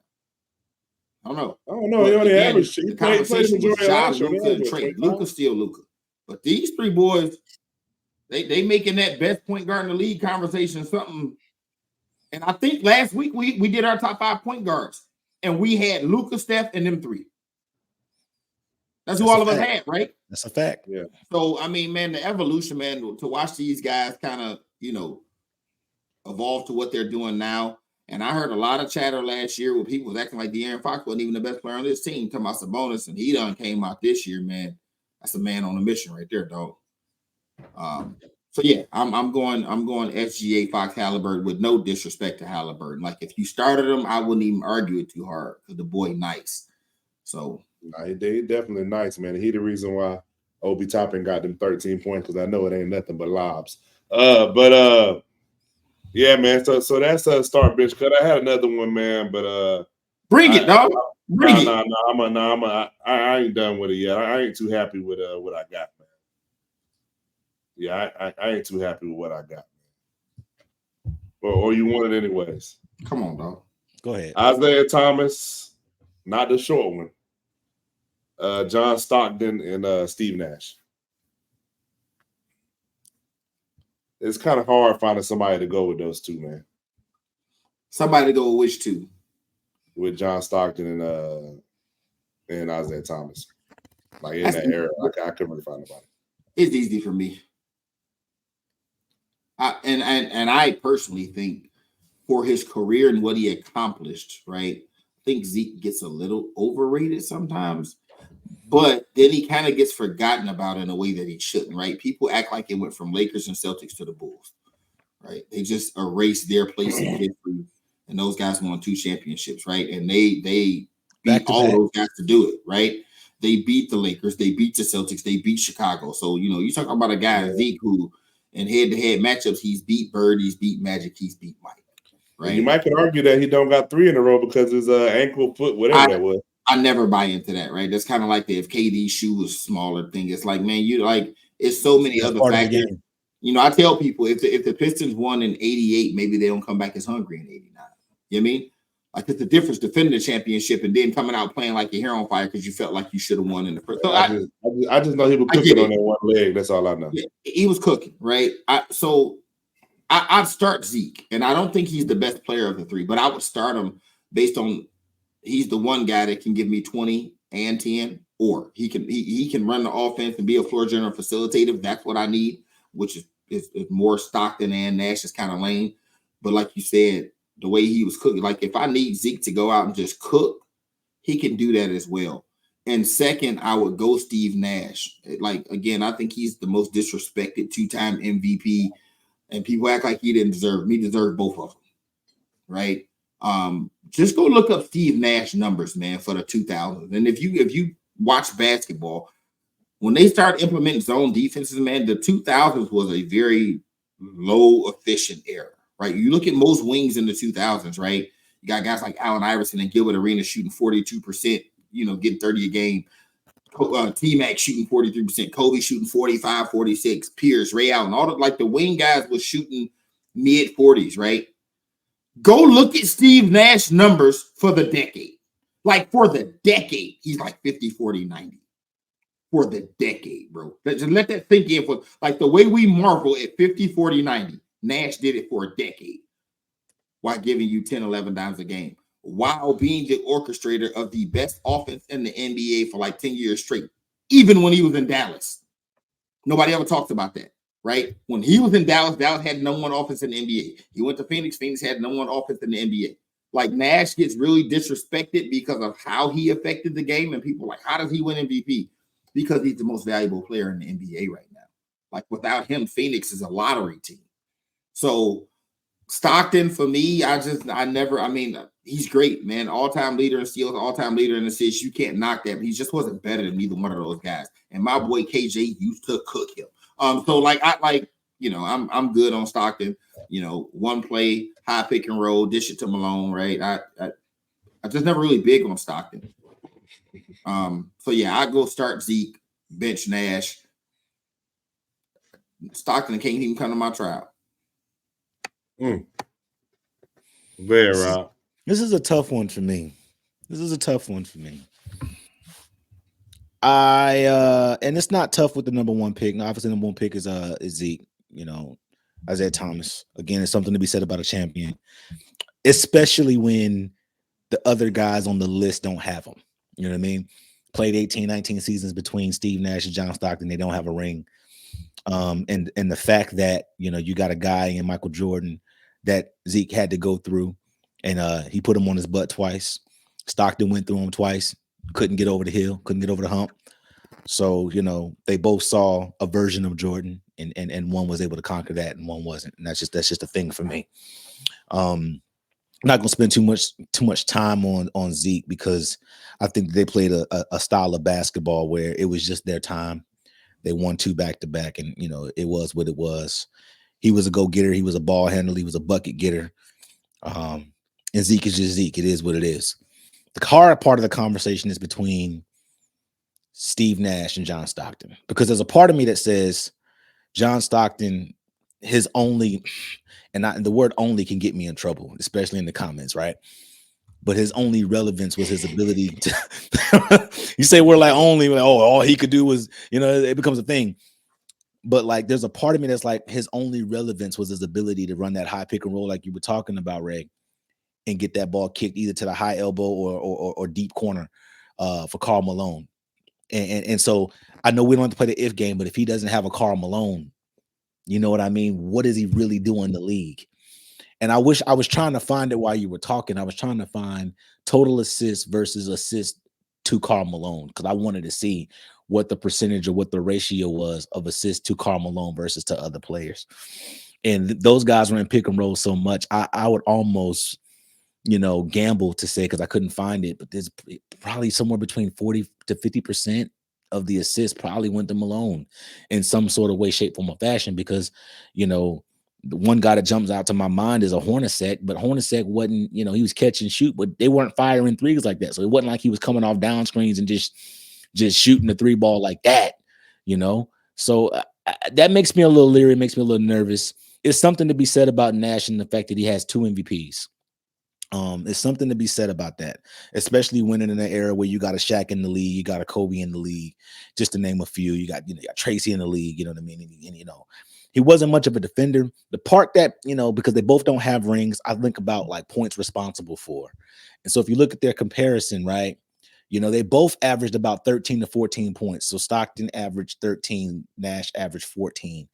I don't know. He only averaged. The conversation was Ja, Luka, and Trey. Luka's still Luka. But these three boys, they making that best point guard in the league conversation something. And I think last week we did our top 5 point guards, and we had Luka, Steph, and them three. That's who all of us had, right? That's a fact. Yeah. So I mean, man, the evolution, man, to watch these guys kind of, evolve to what they're doing now. And I heard a lot of chatter last year where people was acting like De'Aaron Fox wasn't even the best player on this team, talking about Sabonis, and he done came out this year, man. That's a man on a mission right there, dog. So yeah, I'm going SGA, Fox, Halliburton, with no disrespect to Halliburton. Like, if you started him, I wouldn't even argue it too hard because the boy nice. So they definitely nice, man. He the reason why Obi Toppin got them 13 points, because I know it ain't nothing but lobs. Yeah, man. So that's a start bench cut. I had another one, man, but bring it, dog. Bring it. I ain't done with it yet. I ain't too happy with what I got, man. Yeah, I ain't too happy with what I got, man. Or you want it anyways? Come on, dog. Go ahead. Isaiah Thomas, not the short one. John Stockton and Steve Nash. It's kind of hard finding somebody to go with those two, man. Somebody to go with which two? With John Stockton and Isaiah Thomas. Like in that era, I couldn't really find nobody. It's easy for me. I personally think for his career and what he accomplished, right? I think Zeke gets a little overrated sometimes, but then he kind of gets forgotten about in a way that he shouldn't, right? People act like it went from Lakers and Celtics to the Bulls, right? They just erased their place in history, and those guys won 2 championships, right? And they beat all those guys to do it, right? They beat the Lakers, they beat the Celtics, they beat Chicago. So, you talk about a guy, Zeke, who in head-to-head matchups, he's beat Bird, he's beat Magic, he's beat Mike, right? And you might could argue that he don't got 3 in a row because his ankle, foot, whatever that was. I never buy into that, right? That's kind of like if KD's shoe was smaller thing. It's like, man, it's so many other factors. I tell people if the Pistons won in 88, maybe they don't come back as hungry in 89. You know what I mean? Like, it's the difference defending the championship and then coming out playing like your hair on fire because you felt like you should have won in the first. So I just know he was cooking on that one leg. That's all I know. Yeah, he was cooking, right? I'd start Zeke, and I don't think he's the best player of the 3, but I would start him based on he's the one guy that can give me 20 and 10, or he can run the offense and be a floor general facilitative. That's what I need, which is more Stockton and Nash is kind of lame. But like you said, the way he was cooking, like if I need Zeke to go out and just cook, he can do that as well. And second, I would go Steve Nash. Like, again, I think he's the most disrespected 2-time MVP, and people act like he didn't deserve me. Deserve both of them, right? Just go look up Steve Nash numbers, man, for the 2000s. And if you watch basketball, when they started implementing zone defenses, man, the 2000s was a very low efficient era, right? You look at most wings in the 2000s, right? You got guys like Allen Iverson and Gilbert Arenas shooting 42%, getting 30 a game. T-Mac shooting 43%, Kobe shooting 45, 46, Pierce, Ray Allen, all the wing guys was shooting mid 40s, right? Go look at Steve Nash numbers for the decade. Like, for the decade, he's like 50, 40, 90. For the decade, bro. Just let that sink in. For like the way we marvel at 50, 40, 90, Nash did it for a decade while giving you 10, 11 dimes a game, while being the orchestrator of the best offense in the NBA for like 10 years straight, even when he was in Dallas. Nobody ever talks about that. right? When he was in Dallas, Dallas had no one offense in the NBA. He went to Phoenix, Phoenix had no one offense in the NBA. Like Nash gets really disrespected because of how he affected the game, and people are like, how does he win MVP? Because he's the most valuable player in the NBA right now. Like without him, Phoenix is a lottery team. So Stockton, for me, I mean, he's great, man. All-time leader in steals, all-time leader in assists. You can't knock that, but he just wasn't better than either one of those guys. And my boy KJ used to cook him. So like I'm good on Stockton. One play, high pick and roll, dish it to Malone, right? I just never really big on Stockton. So yeah, I go start Zeke, bench Nash. Stockton can't even come to my trial. Very right. This is a tough one for me. And it's not tough with the number one pick. Now, obviously, the number one pick is Zeke. Isaiah Thomas. Again, it's something to be said about a champion, especially when the other guys on the list don't have them. You know what I mean? Played 18, 19 seasons between Steve Nash and John Stockton. They don't have a ring. And the fact that you got a guy in Michael Jordan that Zeke had to go through, and he put him on his butt twice. Stockton went through him twice, couldn't get over the hill, couldn't get over the hump. So they both saw a version of Jordan, and one was able to conquer that, and one wasn't. And that's just a thing for me. I'm not gonna spend too much time on Zeke, because I think they played a style of basketball where it was just their time. They won 2 back-to-back, and it was what it was. He was a go-getter, he was a ball handler, he was a bucket getter. And Zeke is just Zeke. It is what it is. The hard part of the conversation is between Steve Nash and John Stockton, because there's a part of me that says John Stockton, his only, and the word only can get me in trouble, especially in the comments, right? But his only relevance was his ability to you say we're like only, like, oh, all he could do was, it becomes a thing. But like, there's a part of me that's like, his only relevance was his ability to run that high pick and roll, like you were talking about, Ray, and get that ball kicked either to the high elbow or deep corner for Karl Malone. And so I know we don't have to play the if game, but if he doesn't have a Karl Malone, you know what I mean? What is he really doing in the league? And I wish I was trying to find it while you were talking. I was trying to find total assists versus assists to Karl Malone, because I wanted to see what the percentage or what the ratio was of assists to Karl Malone versus to other players. And those guys were in pick and roll so much, I would almost, gamble to say, because I couldn't find it, but there's probably somewhere between 40 to 50% of the assists probably went to Malone in some sort of way, shape, form, or fashion, because, the one guy that jumps out to my mind is a Hornacek, but Hornacek wasn't, he was catch and shoot, but they weren't firing threes like that. So it wasn't like he was coming off down screens and just shooting the 3 ball like that, So that makes me a little leery, makes me a little nervous. It's something to be said about Nash and the fact that he has 2 MVPs. It's something to be said about that, especially winning in an era where you got a Shaq in the league, you got a Kobe in the league, just to name a few. You got, you got Tracy in the league, you know what I mean? And he wasn't much of a defender. The part that, because they both don't have rings, I think about like points responsible for. And so if you look at their comparison, right, they both averaged about 13 to 14 points. So Stockton averaged 13, Nash averaged 14.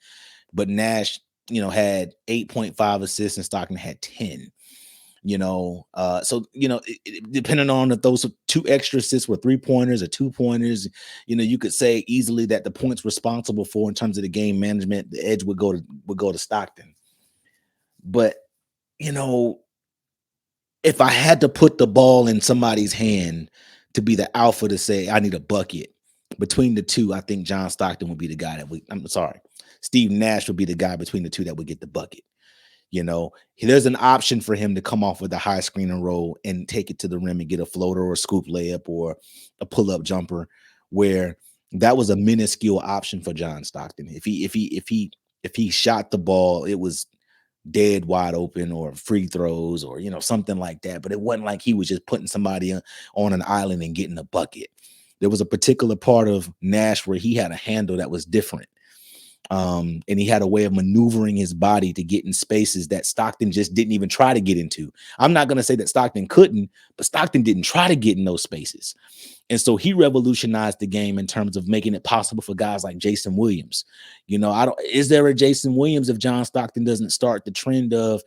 But Nash, had 8.5 assists and Stockton had 10. Depending on if those 2 extra assists were 3-pointers or 2-pointers, you could say easily that the points responsible for in terms of the game management, the edge would go to Stockton. But if I had to put the ball in somebody's hand to be the alpha to say I need a bucket between the 2, I think John Stockton would be the guy Steve Nash would be the guy between the 2 that would get the bucket. There's an option for him to come off with a high screen and roll and take it to the rim and get a floater or a scoop layup or a pull-up jumper, where that was a minuscule option for John Stockton. If he shot the ball, it was dead wide open or free throws or something like that. But it wasn't like he was just putting somebody on an island and getting a bucket. There was a particular part of Nash where he had a handle that was different. And he had a way of maneuvering his body to get in spaces that Stockton just didn't even try to get into. I'm not going to say that Stockton couldn't, but Stockton didn't try to get in those spaces. And so he revolutionized the game in terms of making it possible for guys like Jason Williams. Is there a Jason Williams if John Stockton doesn't start the trend of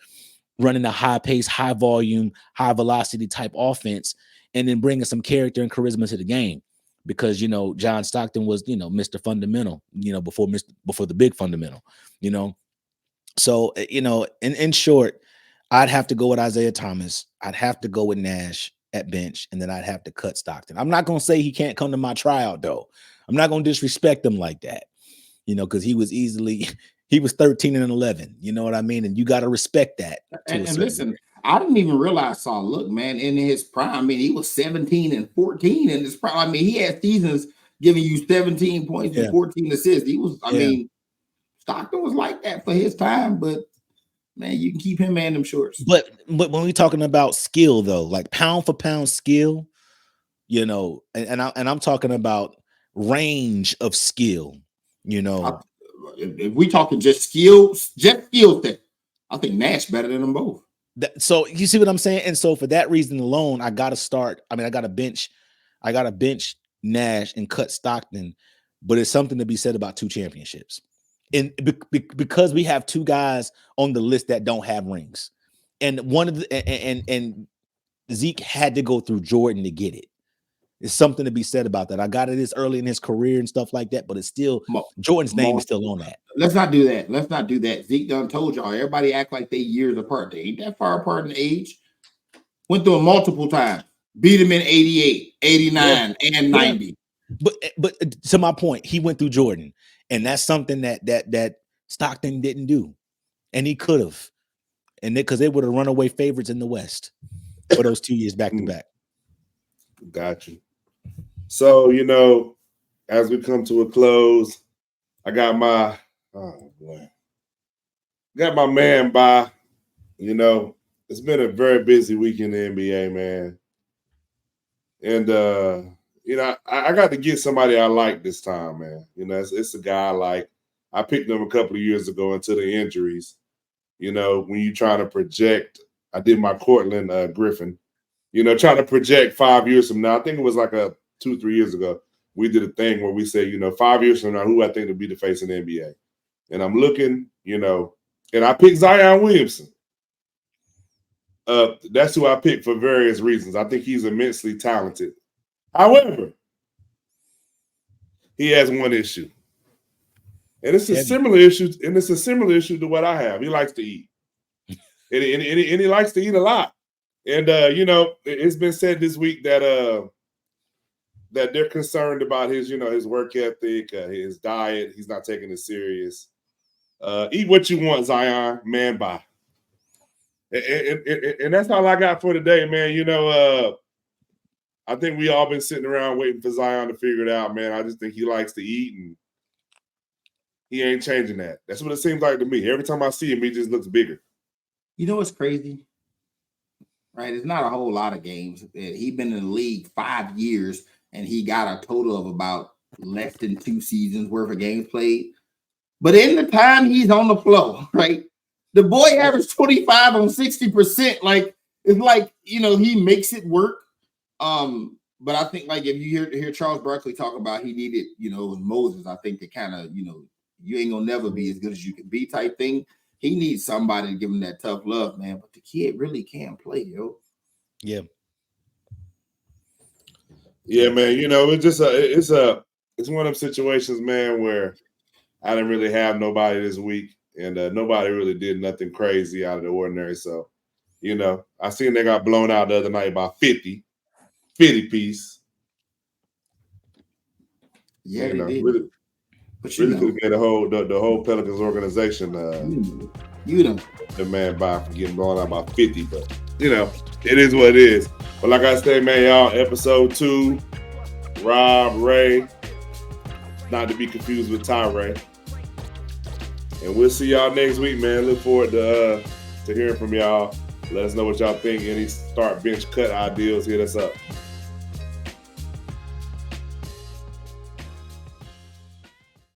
running a high pace, high volume, high velocity type offense and then bringing some character and charisma to the game? Because, John Stockton was, Mr. Fundamental, before the big fundamental, So, in short, I'd have to go with Isaiah Thomas. I'd have to go with Nash at bench, and then I'd have to cut Stockton. I'm not going to say he can't come to my tryout, though. I'm not going to disrespect him like that, because he was 13 and 11. You know what I mean? And you got to respect that. And listen, I didn't even realize look, man, in his prime, I mean, he was 17 and 14 in his prime. I mean, he had seasons giving you 17 points and 14 assists. He was, I mean, Stockton was like that for his time, but man, you can keep him man them shorts. But when we're talking about skill, though, like pound for pound skill, and I'm talking about range of skill, if we talking just skill set, I think Nash better than them both. So you see what I'm saying? And so for that reason alone, I got to bench Nash and cut Stockton, but it's something to be said about 2 championships. And because we have 2 guys on the list that don't have rings, and and Zeke had to go through Jordan to get it. It's something to be said about that. I got it this early in his career and stuff like that, but it's still Jordan's name is still on that. Let's not do that. Zeke done told y'all. Everybody act like they years apart. They ain't that far apart in age. Went through it multiple times. Beat him in 88, 89, and 90. But to my point, he went through Jordan, and that's something that Stockton didn't do, and he could have, and because they would have run away favorites in the West for those 2 years back to back. Got you. So, as we come to a close, I got my man by. It's been a very busy week in the NBA, man. And I got to get somebody I like this time, man. It's a guy I like. I picked him a couple of years ago into the injuries. When you trying to project, I did my Cortland Griffin. Trying to project 5 years from now. I think it was like 2-3 years ago. We did a thing where we said, 5 years from now, who I think will be the face in the NBA. And I'm looking, and I picked Zion Williamson. That's who I picked for various reasons. I think he's immensely talented. However, he has one issue. And it's a similar issue, to what I have. He likes to eat. And he likes to eat a lot. And it's been said this week that they're concerned about his, his work ethic, his diet. He's not taking it serious. Eat what you want, Zion. Man, bye. And that's all I got for today, man. I think we all been sitting around waiting for Zion to figure it out, man. I just think he likes to eat, and he ain't changing that. That's what it seems like to me. Every time I see him, he just looks bigger. You know what's crazy? Right? It's not a whole lot of games. He's been in the league 5 years, and he got a total of about less than 2 seasons worth of games played. But in the time he's on the floor, right? The boy averaged 25 on 60%. Like, it's like, he makes it work. But I think, like, if you hear Charles Barkley talk about he needed, with Moses, I think they kind of, you ain't gonna never be as good as you can be type thing. He needs somebody to give him that tough love, man. But the kid really can play, yo. Yeah. Yeah, man. It's one of them situations, man, where I didn't really have nobody this week, and nobody really did nothing crazy out of the ordinary. So, I seen they got blown out the other night by 50 piece. Yeah, they did. Really could get the whole Pelicans organization. The man by for getting blown out by 50, but it is what it is. But like I say, man, y'all, episode 2, Rob Ray, not to be confused with Tyree. And we'll see y'all next week, man. Look forward to hearing from y'all. Let us know what y'all think. Any start bench cut ideas, hit us up.